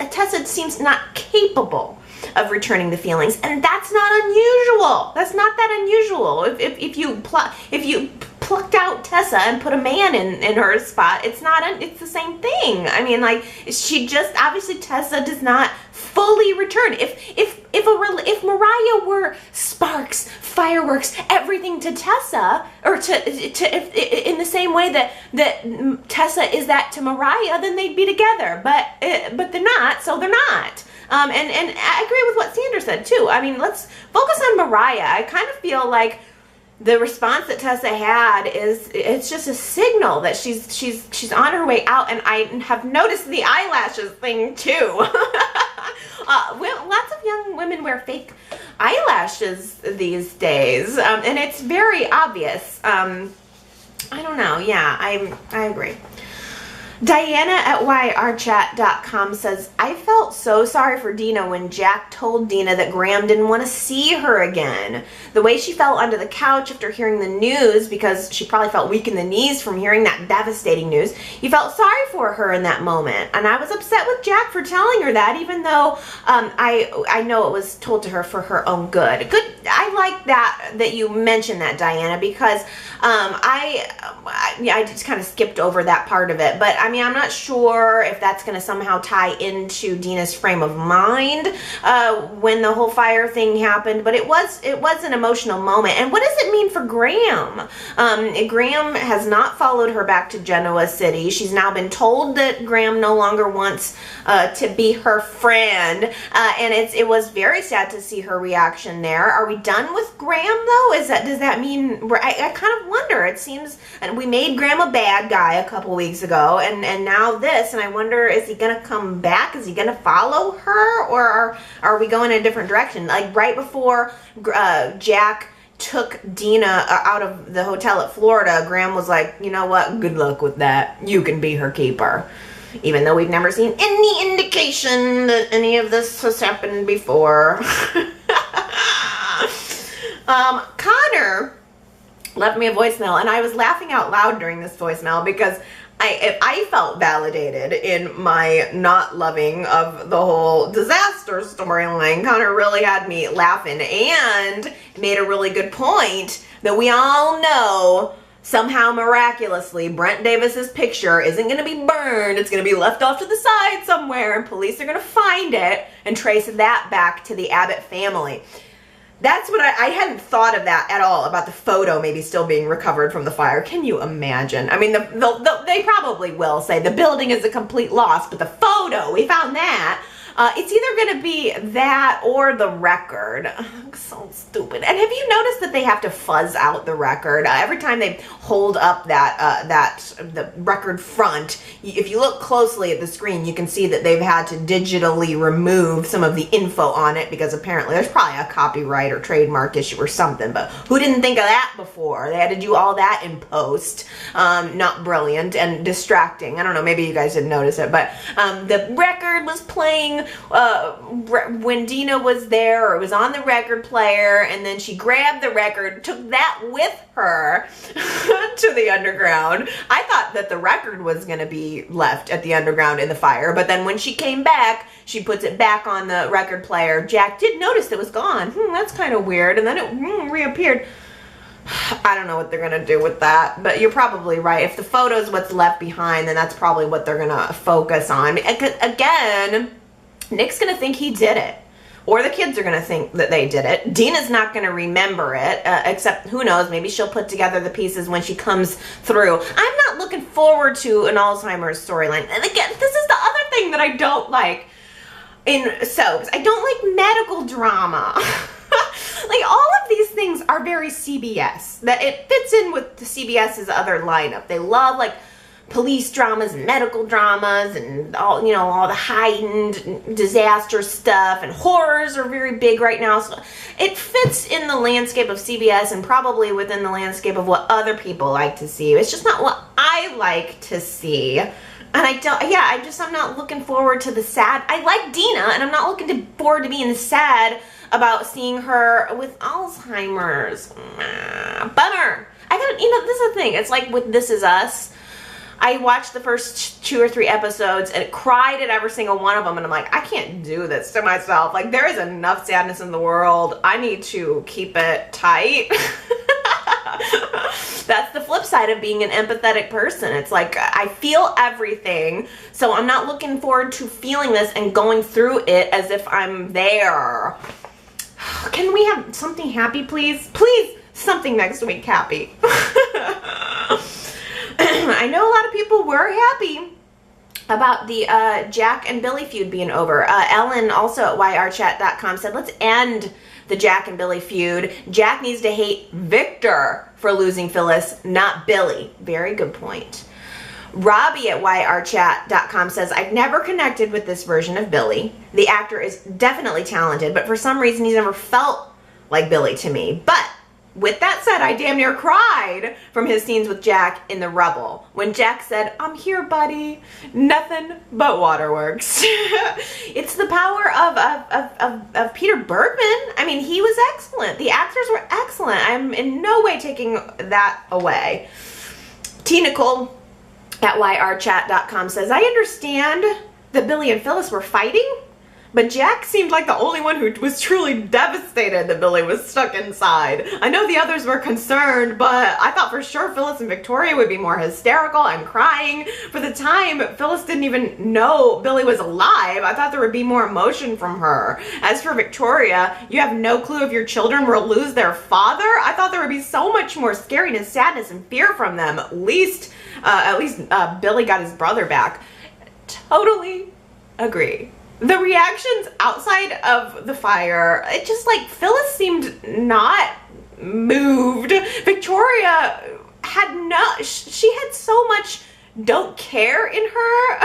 Tessa seems not capable of returning the feelings, and that's not unusual. That's not that unusual. If you plucked out Tessa and put a man in her spot, it's the same thing. I mean, like, she just, obviously Tessa does not fully return. If Mariah were sparks, fireworks, everything to Tessa, or in the same way that Tessa is that to Mariah, then they'd be together. But they're not, so they're not. And I agree with what Sandra said too. I mean, let's focus on Mariah. I kind of feel like the response that Tessa had it's just a signal that she's on her way out, and I have noticed the eyelashes thing too. Lots of young women wear fake eyelashes these days, and it's very obvious. I don't know. Yeah, I agree. Diana at YRChat.com says, I felt so sorry for Dina when Jack told Dina that Graham didn't want to see her again. The way she fell under the couch after hearing the news, because she probably felt weak in the knees from hearing that devastating news, you felt sorry for her in that moment. And I was upset with Jack for telling her that, even though I know it was told to her for her own good. I like that you mentioned that, Diana, because I just kind of skipped over that part of it. But I mean, I'm not sure if that's going to somehow tie into Dina's frame of mind when the whole fire thing happened. But it was an emotional moment. And what does it mean for Graham? Graham has not followed her back to Genoa City. She's now been told that Graham no longer wants to be her friend. And it was very sad to see her reaction there. Are we done with Graham though? Does that mean I kind of wonder? It seems, and we made Graham a bad guy a couple weeks ago, and now this, and I wonder, is he gonna come back? Is he gonna follow her, or are we going in a different direction? Like right before Jack took Dina out of the hotel at Florida, Graham was like, you know what, good luck with that, you can be her keeper. Even though we've never seen any indication that any of this has happened before. Connor left me a voicemail, and I was laughing out loud during this voicemail because I felt validated in my not loving of the whole disaster storyline. Connor really had me laughing and made a really good point that we all know somehow miraculously Brent Davis's picture isn't going to be burned. It's going to be left off to the side somewhere, and police are going to find it and trace that back to the Abbott family. That's what I hadn't thought of that at all, about the photo maybe still being recovered from the fire. Can you imagine? I mean, they probably will say the building is a complete loss, but the photo, we found that. It's either going to be that or the record. So stupid. And have you noticed that they have to fuzz out the record? Every time they hold up the record front, if you look closely at the screen, you can see that they've had to digitally remove some of the info on it, because apparently there's probably a copyright or trademark issue or something. But who didn't think of that before? They had to do all that in post. Not brilliant and distracting. I don't know, maybe you guys didn't notice it, but the record was playing when Dina was there, or it was on the record player, and then she grabbed the record, took that with her to the underground. I thought that the record was going to be left at the underground in the fire, but then when she came back, she puts it back on the record player. Jack did notice it was gone. That's kind of weird. And then it reappeared. I don't know what they're going to do with that, but you're probably right. If the photo's what's left behind, then that's probably what they're going to focus on. Again, Nick's going to think he did it, or the kids are going to think that they did it. Dina's not going to remember it, except who knows, maybe she'll put together the pieces when she comes through. I'm not looking forward to an Alzheimer's storyline. And again, this is the other thing that I don't like in soaps. I don't like medical drama. Like, all of these things are very CBS. That it fits in with the CBS's other lineup. They love, like, police dramas and medical dramas and all, you know, all the heightened disaster stuff, and horrors are very big right now. So it fits in the landscape of CBS and probably within the landscape of what other people like to see. It's just not what I like to see. And I'm not looking forward to the sad. I like Dina, and I'm not looking forward to being sad about seeing her with Alzheimer's. Bummer. This is the thing. It's like with This Is Us. I watched the first 2 or 3 episodes and cried at every single one of them, and I'm like, I can't do this to myself. Like, there is enough sadness in the world. I need to keep it tight. That's the flip side of being an empathetic person. It's like, I feel everything, so I'm not looking forward to feeling this and going through it as if I'm there. Can we have something happy, please? Please, something next week happy. I know a lot of people were happy about the Jack and Billy feud being over. Ellen, also at YRChat.com, said, let's end the Jack and Billy feud. Jack needs to hate Victor for losing Phyllis, not Billy. Very good point. Robbie at YRChat.com says, I've never connected with this version of Billy. The actor is definitely talented, but for some reason he's never felt like Billy to me. But with that said, I damn near cried from his scenes with Jack in The Rubble. When Jack said, I'm here, buddy. Nothing but waterworks. It's the power of Peter Bergman. I mean, he was excellent. The actors were excellent. I'm in no way taking that away. T. Nicole at YRChat.com says, I understand that Billy and Phyllis were fighting, but Jack seemed like the only one who was truly devastated that Billy was stuck inside. I know the others were concerned, but I thought for sure Phyllis and Victoria would be more hysterical and crying. For the time, Phyllis didn't even know Billy was alive. I thought there would be more emotion from her. As for Victoria, you have no clue if your children will lose their father? I thought there would be so much more scariness, sadness, and fear from them. At least Billy got his brother back. Totally agree. The reactions outside of the fire, it just like, Phyllis seemed not moved. Victoria she had so much don't care in her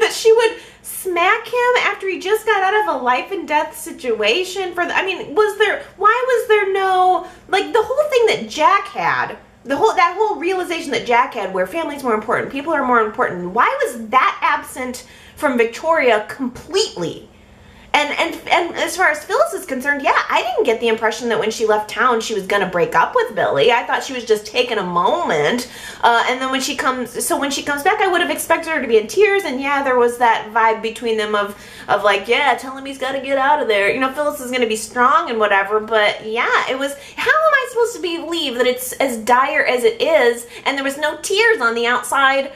that she would smack him after he just got out of a life and death situation. Why was there no, like, the whole thing that Jack had, that whole realization that Jack had, where family's more important, people are more important, why was that absent from Victoria completely? And as far as Phyllis is concerned, yeah, I didn't get the impression that when she left town she was gonna break up with Billy. I thought she was just taking a moment, and then when she comes back, I would have expected her to be in tears. And yeah, there was that vibe between them of like, yeah, tell him he's got to get out of there. You know, Phyllis is gonna be strong and whatever. But yeah, it was. How am I supposed to believe that it's as dire as it is, and there was no tears on the outside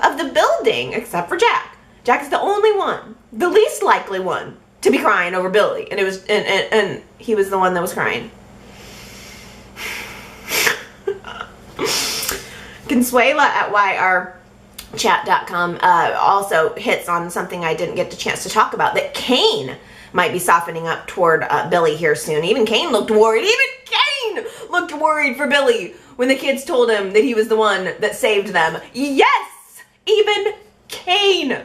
of the building except for Jack? Jack is the only one, the least likely one, to be crying over Billy, and it was, and he was the one that was crying. Consuela at YRChat.com also hits on something I didn't get the chance to talk about, that Kane might be softening up toward Billy here soon. Even Kane looked worried. Even Kane looked worried for Billy when the kids told him that he was the one that saved them. Yes, even Kane.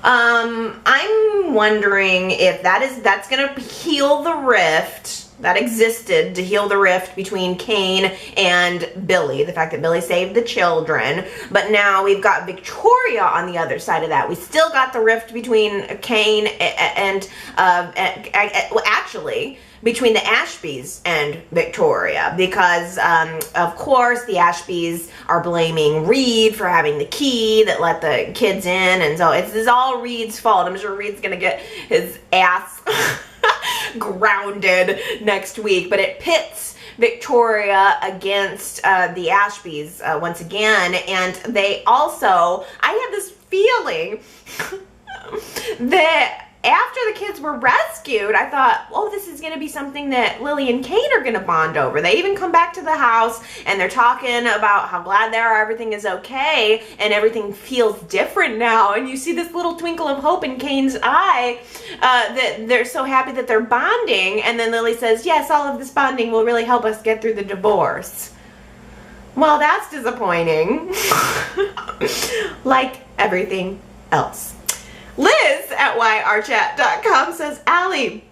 I'm wondering if that's gonna heal the rift that existed to heal the rift between Kane and Billy, the fact that Billy saved the children. But now we've got Victoria on the other side of that. We still got the rift between Kane and actually between the Ashbys and Victoria, because of course the Ashbys are blaming Reed for having the key that let the kids in, and so it's all Reed's fault. I'm sure Reed's gonna get his ass grounded next week, but it pits Victoria against the Ashbys once again. And they also, I have this feeling that after the kids were rescued, I thought, oh, this is going to be something that Lily and Kane are going to bond over. They even come back to the house and they're talking about how glad they are, everything is okay, and everything feels different now. And you see this little twinkle of hope in Kane's eye, that they're so happy that they're bonding. And then Lily says, yes, all of this bonding will really help us get through the divorce. Well, that's disappointing. Like everything else. Liz at YRChat.com says, Allie,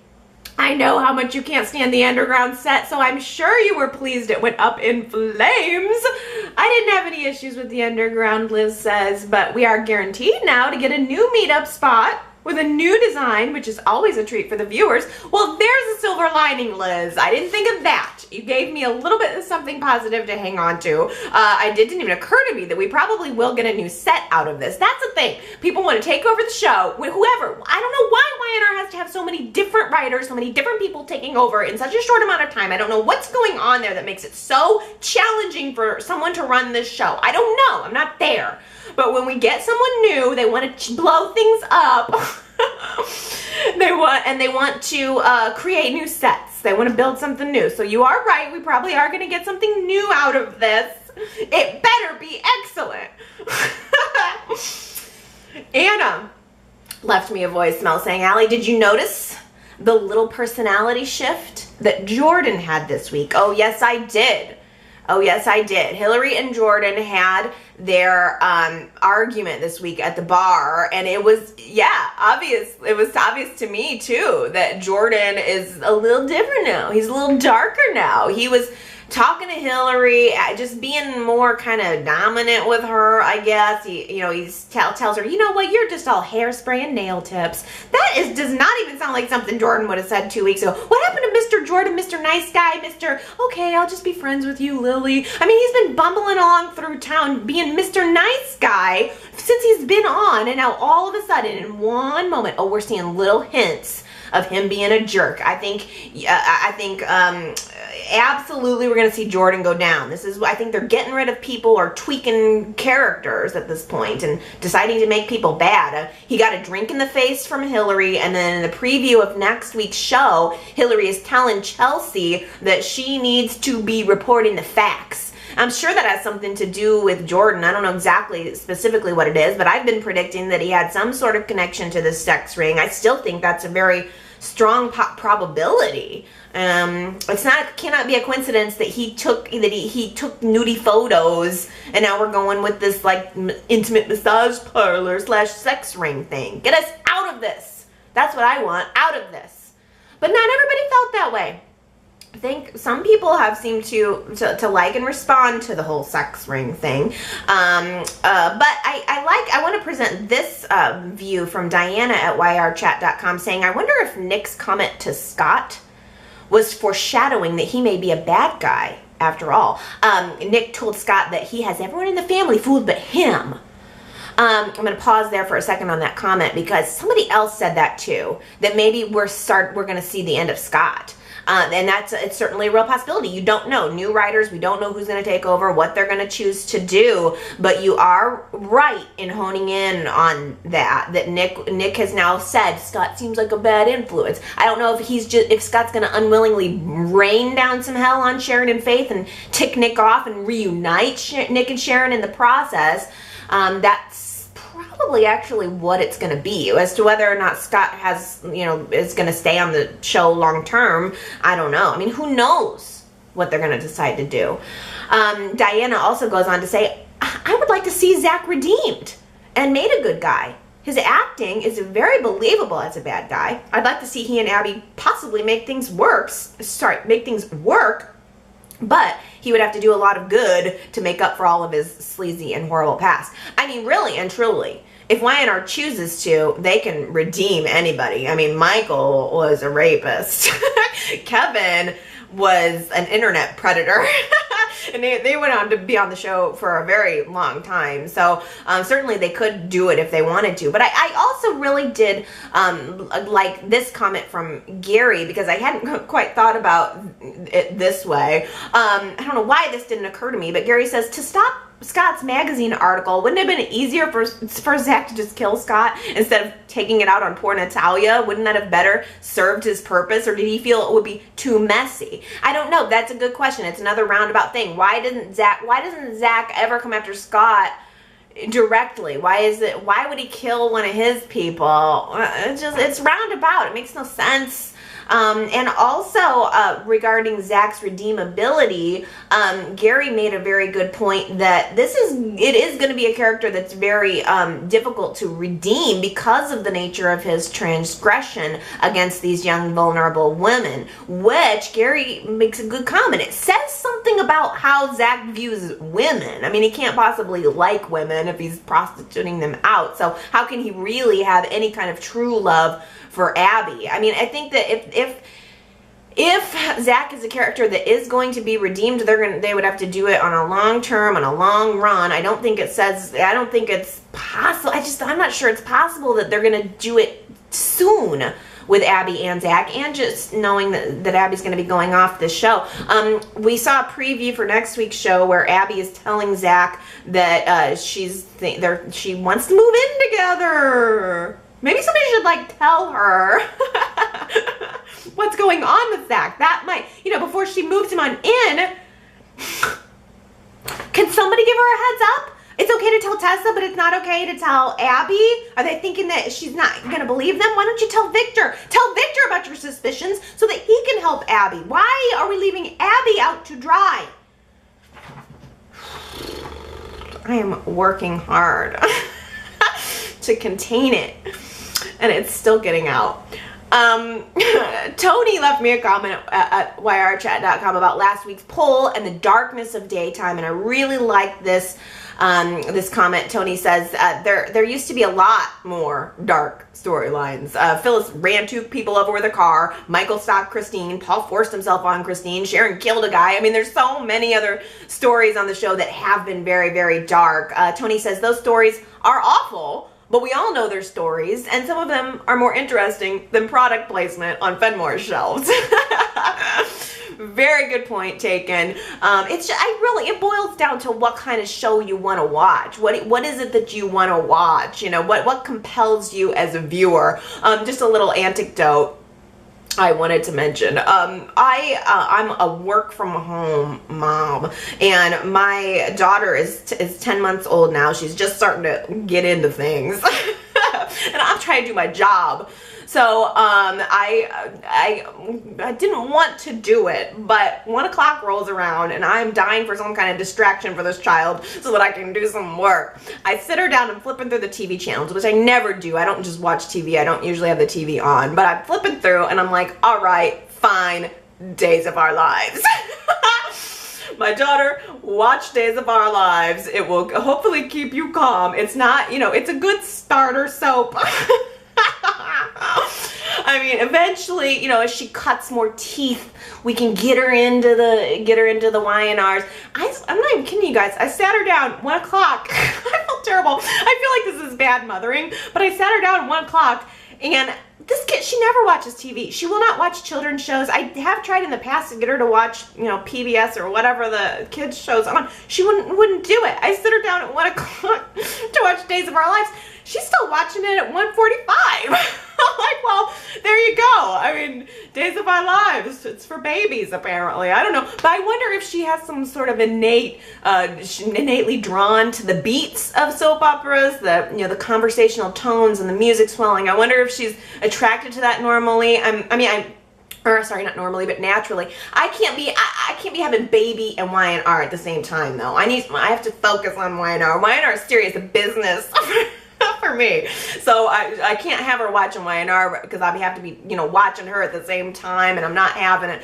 I know how much you can't stand the underground set, so I'm sure you were pleased it went up in flames. I didn't have any issues with the underground, Liz says, but we are guaranteed now to get a new meetup spot with a new design, which is always a treat for the viewers. Well, there's a silver lining, Liz. I didn't think of that. You gave me a little bit of something positive to hang on to. It didn't even occur to me that we probably will get a new set out of this. That's the thing. People want to take over the show. Whoever. I don't know why Y&R has to have so many different writers, so many different people taking over in such a short amount of time. I don't know what's going on there that makes it so challenging for someone to run this show. I don't know. I'm not there. But when we get someone new, they want to blow things up. They want to create new sets. They want to build something new. So you are right. We probably are going to get something new out of this. It better be excellent. Anna left me a voicemail saying, Allie, did you notice the little personality shift that Jordan had this week? Oh, yes, I did. Oh, yes, I did. Hillary and Jordan had their argument this week at the bar, and it was, yeah, obvious. It was obvious to me, too, that Jordan is a little different now. He's a little darker now. He was talking to Hillary, just being more kind of dominant with her, I guess. He tells her, you know what, you're just all hairspray and nail tips. That does not even sound like something Jordan would have said 2 weeks ago. What happened to Mr. Jordan, Mr. Nice Guy, Mr. Okay, I'll just be friends with you, Lily? I mean, he's been bumbling along through town being Mr. Nice Guy since he's been on, and now all of a sudden, in one moment, oh, we're seeing little hints of him being a jerk. I think absolutely we're going to see Jordan go down. I think they're getting rid of people or tweaking characters at this point and deciding to make people bad. He got a drink in the face from Hillary, and then in the preview of next week's show, Hillary is telling Chelsea that she needs to be reporting the facts. I'm sure that has something to do with Jordan. I don't know exactly specifically what it is, but I've been predicting that he had some sort of connection to this sex ring. I still think that's a very strong probability. Cannot be a coincidence that he took nudie photos, and now we're going with this like intimate massage parlor / sex ring thing. Get us out of this. That's what I want, out of this. But not everybody felt that way. I think some people have seemed to like and respond to the whole sex ring thing. But I want to present this view from Diana at YRChat.com saying, I wonder if Nick's comment to Scott was foreshadowing that he may be a bad guy after all. Nick told Scott that he has everyone in the family fooled but him. I'm going to pause there for a second on that comment because somebody else said that too, that maybe we're going to see the end of Scott. And it's certainly a real possibility. You don't know. New writers, we don't know who's going to take over, what they're going to choose to do. But you are right in honing in on that Nick has now said Scott seems like a bad influence. I don't know if Scott's going to unwillingly rain down some hell on Sharon and Faith and tick Nick off and reunite Nick and Sharon in the process. That's probably actually what it's going to be. As to whether or not Scott is going to stay on the show long term, I don't know. I mean, who knows what they're going to decide to do. Diana also goes on to say, I would like to see Zach redeemed and made a good guy. his acting is very believable as a bad guy. I'd like to see he and Abby possibly make things work. But he would have to do a lot of good to make up for all of his sleazy and horrible past. I mean, really and truly, if Y&R chooses to, they can redeem anybody. I mean, Michael was a rapist. Kevin was an internet predator. And they went on to be on the show for a very long time. So certainly they could do it if they wanted to. But I also really did like this comment from Gary, because I hadn't quite thought about it this way. I don't know why this didn't occur to me, but Gary says, to stop Scott's magazine article, wouldn't it have been easier for Zach to just kill Scott instead of taking it out on poor Natalia? Wouldn't that have better served his purpose, or did he feel it would be too messy? I don't know. That's a good question. It's another roundabout thing. Why doesn't Zach ever come after Scott directly? Why would he kill one of his people? It's roundabout. It makes no sense. And also regarding Zach's redeemability, Gary made a very good point that it is going to be a character that's very difficult to redeem because of the nature of his transgression against these young vulnerable women, which Gary makes a good comment. It says something about how Zach views women. I mean, he can't possibly like women if he's prostituting them out, so how can he really have any kind of true love for Abby? I mean, I think that if Zach is a character that is going to be redeemed, they would have to do it on a long term, on a long run. I don't think it's possible. I'm not sure it's possible that they're going to do it soon with Abby and Zach, and just knowing that Abby's going to be going off this show. We saw a preview for next week's show where Abby is telling Zach that she wants to move in together. Maybe somebody should, like, tell her what's going on with Zach. That might, before she moves him on in, can somebody give her a heads up? It's okay to tell Tessa, but it's not okay to tell Abby? Are they thinking that she's not going to believe them? Why don't you tell Victor? Tell Victor about your suspicions so that he can help Abby. Why are we leaving Abby out to dry? I am working hard to contain it, and it's still getting out. Tony left me a comment at yrchat.com about last week's poll and the darkness of daytime, and I really like this this comment. Tony says there used to be a lot more dark storylines. Phyllis ran two people over with a car. Michael stalked Christine. Paul forced himself on Christine. Sharon killed a guy. I mean, there's so many other stories on the show that have been very, very dark. Tony says those stories are awful, but we all know their stories, and some of them are more interesting than product placement on Fenmore's shelves. Very good point taken. It boils down to what kind of show you want to watch. What is it that you want to watch? What compels you as a viewer? Just a little anecdote I wanted to mention. I'm a work from home mom, and my daughter is 10 months old now. She's just starting to get into things. And I'm trying to do my job. So I didn't want to do it, but 1 o'clock rolls around and I'm dying for some kind of distraction for this child so that I can do some work. I sit her down and flipping through the TV channels, which I never do. I don't just watch TV. I don't usually have the TV on, but I'm flipping through and I'm like, all right, fine, Days of Our Lives. My daughter, watch Days of Our Lives. It will hopefully keep you calm. It's not, it's a good starter soap. I mean, eventually, as she cuts more teeth, we can get her into the Y&Rs. I'm not even kidding you guys. I sat her down 1 o'clock. I felt terrible. I feel like this is bad mothering, but I sat her down at 1 o'clock, and this kid, she never watches TV. She will not watch children's shows. I have tried in the past to get her to watch, PBS or whatever the kids shows on. She wouldn't do it. I sit her down at 1 o'clock to watch Days of Our Lives. She's still watching it at 1:45. I'm like, well, there you go. I mean, Days of Our Lives, it's for babies, apparently. I don't know. But I wonder if she has some sort of innately drawn to the beats of soap operas, the conversational tones and the music swelling. I wonder if she's attracted to that normally. Not normally, but naturally. I can't be having baby and Y&R at the same time, though. I have to focus on Y&R. Y&R is serious business. for me. So I can't have her watching Y&R because I have to be, you know, watching her at the same time, and I'm not having it.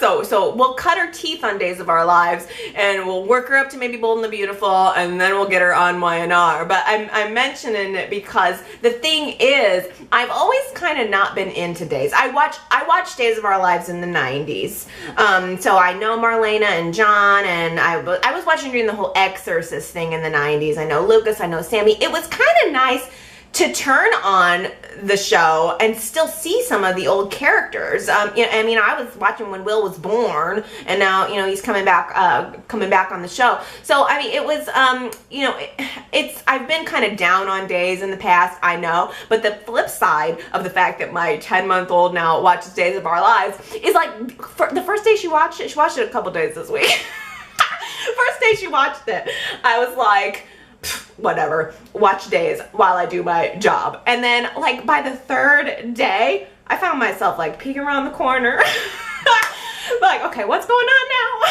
So we'll cut her teeth on Days of Our Lives, and we'll work her up to maybe Bold and the Beautiful, and then we'll get her on Y&R. But I'm mentioning it because the thing is, I've always kind of not been into Days. I watched Days of Our Lives in the 90s. So I know Marlena and John, and I was watching during the whole Exorcist thing in the 90s. I know Lucas, I know Sammy. It was kind of nice to turn on the show and still see some of the old characters. You know, I mean, I was watching when Will was born, and now, you know, he's coming back on the show. So I mean, it was, you know, I've been kind of down on Days in the past, I know, but the flip side of the fact that my 10-month-old now watches Days of Our Lives is like, for the first day she watched it a couple days this week. First day she watched it, I was like, whatever, watch Days while I do my job. And then, like, by the third day, I found myself, like, peeking around the corner. Like, okay, what's going on now?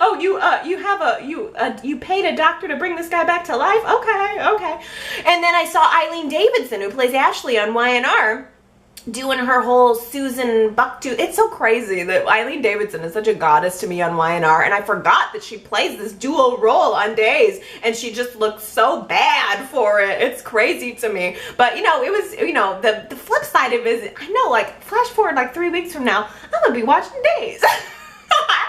Oh, you paid a doctor to bring this guy back to life? Okay. And then I saw Eileen Davidson, who plays Ashley on Y&R, doing her whole Susan Bucktooth. It's so crazy that Eileen Davidson is such a goddess to me on Y&R, and I forgot that she plays this dual role on Days, and she just looks so bad for it. It's crazy to me. But, you know, it was, you know, the flip side of it is, I know, like, flash forward like 3 weeks from now, I'm gonna be watching Days.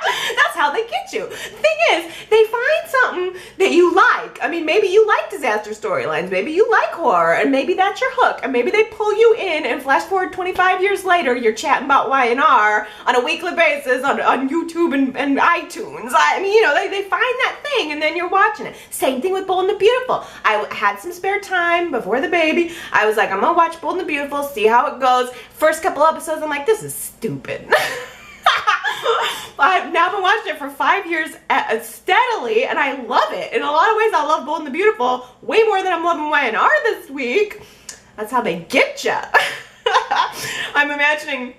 That's how they get you. The thing is, they find something that you like. I mean, maybe you like disaster storylines, maybe you like horror, and maybe that's your hook, and maybe they pull you in, and flash forward 25 years later, you're chatting about Y&R on a weekly basis on YouTube and iTunes. I mean, you know, they find that thing, and then you're watching it. Same thing with Bold and the Beautiful. I had some spare time before the baby. I was like, I'm gonna watch Bold and the Beautiful, see how it goes. First couple episodes, I'm like, this is stupid. I've now been watching it for 5 years steadily, and I love it. In a lot of ways, I love Bold and the Beautiful way more than I'm loving Y&R this week. That's how they get ya. I'm imagining,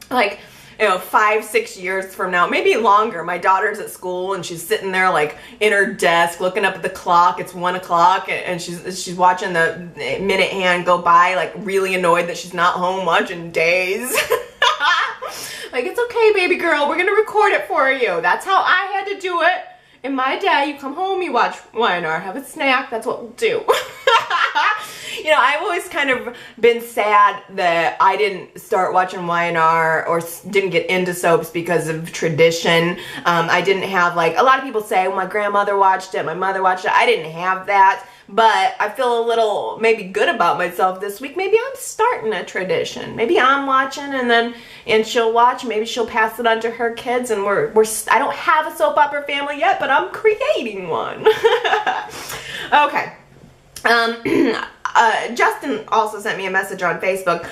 like, you know, 5-6 years from now, maybe longer, my daughter's at school and she's sitting there like in her desk looking up at the clock. It's 1 o'clock, and she's watching the minute hand go by, like really annoyed that she's not home watching Days. Like, it's okay, baby girl, we're gonna record it for you. That's how I had to do it in my day. You come home, you watch Y&R, have a snack, that's what we'll do. You know, I've always kind of been sad that I didn't start watching Y&R or didn't get into soaps because of tradition. I didn't have, like, a lot of people say, well, my grandmother watched it, my mother watched it. I didn't have that. But I feel a little maybe good about myself this week. Maybe I'm starting a tradition. Maybe I'm watching and she'll watch. Maybe she'll pass it on to her kids, and I don't have a soap opera family yet, but I'm creating one. Okay. Justin also sent me a message on Facebook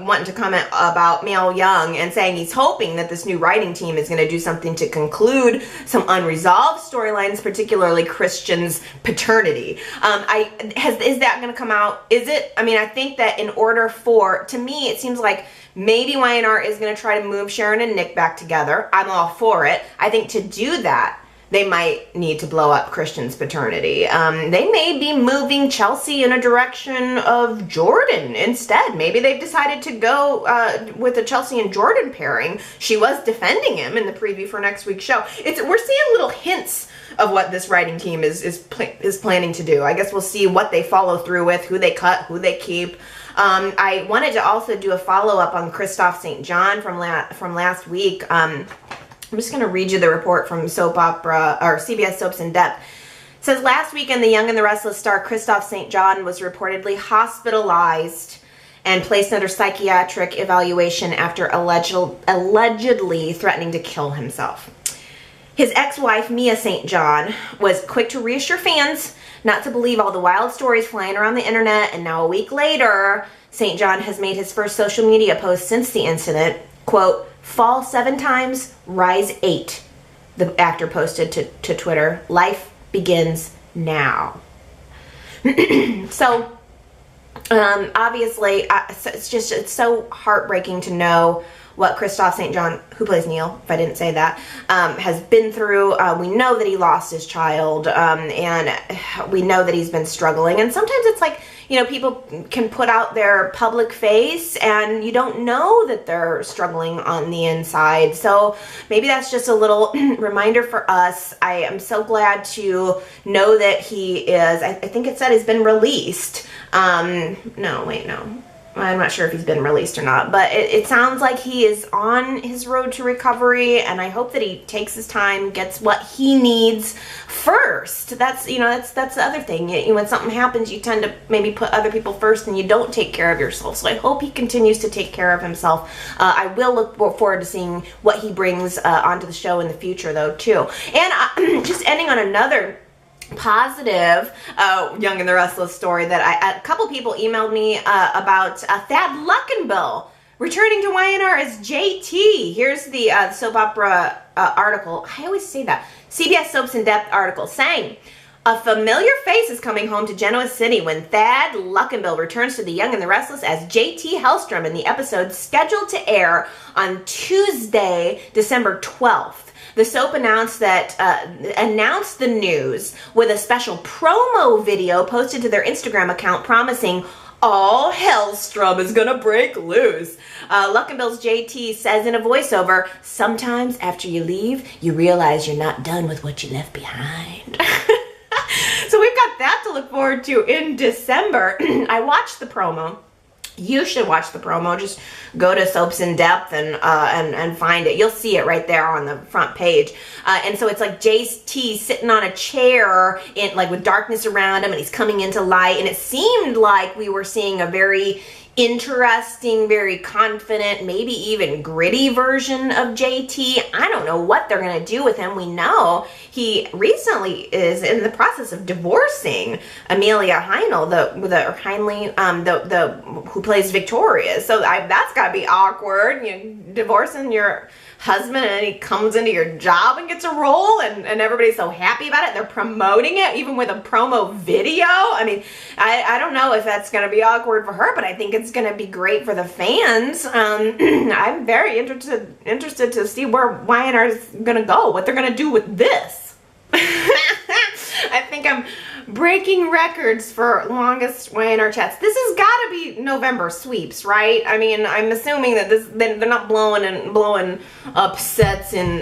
wanting to comment about Mail Young and saying he's hoping that this new writing team is going to do something to conclude some unresolved storylines, particularly Christian's paternity. Is that going to come out? Is it? I mean, I think that in order to me, it seems like maybe Y&R is going to try to move Sharon and Nick back together. I'm all for it. I think to do that, they might need to blow up Christian's paternity. They may be moving Chelsea in a direction of Jordan instead. Maybe they've decided to go with the Chelsea and Jordan pairing. She was defending him in the preview for next week's show. We're seeing little hints of what this writing team is planning to do. I guess we'll see what they follow through with, who they cut, who they keep. I wanted to also do a follow-up on Christoph St. John from last week. I'm just going to read you the report from Soap Opera, or CBS Soaps in Depth. It says, last weekend, the Young and the Restless star Christoph St. John was reportedly hospitalized and placed under psychiatric evaluation after allegedly threatening to kill himself. His ex-wife, Mia St. John, was quick to reassure fans not to believe all the wild stories flying around the internet, and now a week later, St. John has made his first social media post since the incident. Quote, fall 7 times, rise 8, the actor posted to Twitter. Life begins now. Obviously, it's so heartbreaking to know what Christoph St. John, who plays Neil, if I didn't say that, has been through. We know that he lost his child, and we know that he's been struggling. And sometimes it's like, you know, people can put out their public face and you don't know that they're struggling on the inside. So maybe that's just a little reminder for us. I am so glad to know that he is, I think it said he's been released. No, wait, no. I'm not sure if he's been released or not, but it sounds like he is on his road to recovery, and I hope that he takes his time, gets what he needs first. That's, you know, that's the other thing. When something happens, you tend to maybe put other people first and you don't take care of yourself. So I hope he continues to take care of himself. I will look forward to seeing what he brings onto the show in the future, though, too. And just ending on another positive Young and the Restless story that a couple people emailed me about Thad Luckenbill returning to Y&R as JT. Here's the soap opera article. I always say that. CBS Soaps in Depth article saying, a familiar face is coming home to Genoa City when Thad Luckenbill returns to the Young and the Restless as JT Hellstrom in the episode scheduled to air on Tuesday, December 12th. The soap announced the news with a special promo video posted to their Instagram account promising all Hellstrom is gonna break loose. Luckenbill's JT says in a voiceover, sometimes after you leave, you realize you're not done with what you left behind. So we've got that to look forward to in December. I watched the promo. You should watch the promo. Just go to Soaps in Depth and find it. You'll see it right there on the front page. And so it's like JT sitting on a chair in like with darkness around him, and he's coming into light. And it seemed like we were seeing a very interesting, very confident, maybe even gritty version of JT. I don't know what they're gonna do with him. We know he recently is in the process of divorcing Amelia Heinle, who plays Victoria. So that's gotta be awkward. You divorcing your husband and he comes into your job and gets a role, and everybody's so happy about it. They're promoting it even with a promo video. I mean, I don't know if that's gonna be awkward for her, but I think it's gonna be great for the fans. I'm very interested to see where Y&R is gonna go, what they're gonna do with this. I think I'm breaking records for longest Y&R chats. This has got to be November sweeps, right? I mean, I'm assuming that they're not blowing up sets in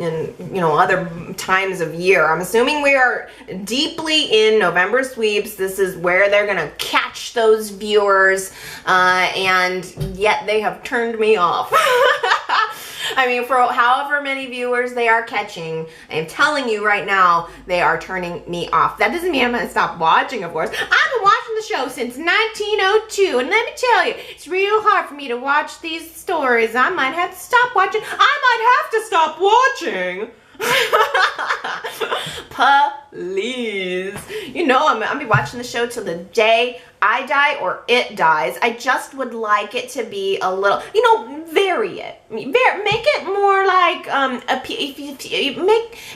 you know, other times of year. I'm assuming we are deeply in November sweeps. This is where they're gonna catch those viewers, and yet they have turned me off. I mean, for however many viewers they are catching, I am telling you right now, they are turning me off. That doesn't mean I'm going to stop watching, of course. I've been watching the show since 1902, and let me tell you, it's real hard for me to watch these stories. I might have to stop watching. Please. You know, I'll be watching the show till the day I die or it dies. I just would like it to be a little, you know, vary it. Make it more like,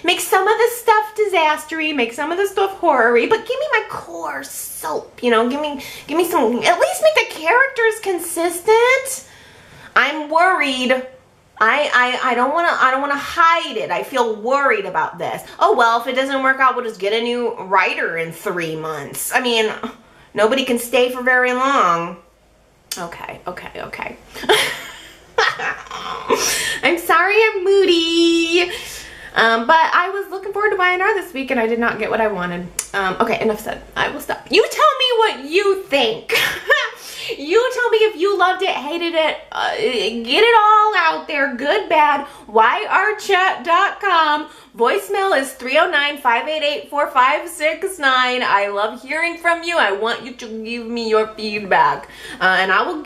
make some of the stuff disastery, make some of the stuff horror-y, but give me my core soap, you know, give me some, at least make the characters consistent. I'm worried. I don't want to hide it. I feel worried about this. Oh, well, if it doesn't work out, we'll just get a new writer in 3 months. I mean, nobody can stay for very long. Okay. I'm sorry I'm moody. But I was looking forward to Y&R this week and I did not get what I wanted. Okay, enough said. I will stop. You tell me what you think. You tell me if you loved it, hated it, get it all out there, good, bad, yrchat.com. Voicemail is 309-588-4569. I love hearing from you. I want you to give me your feedback. And I'm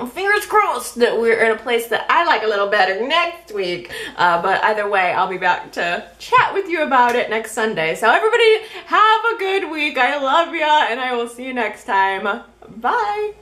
fingers crossed that we're in a place that I like a little better next week. But either way, I'll be back to chat with you about it next Sunday. So everybody have a good week. I love ya, and I will see you next time. Bye.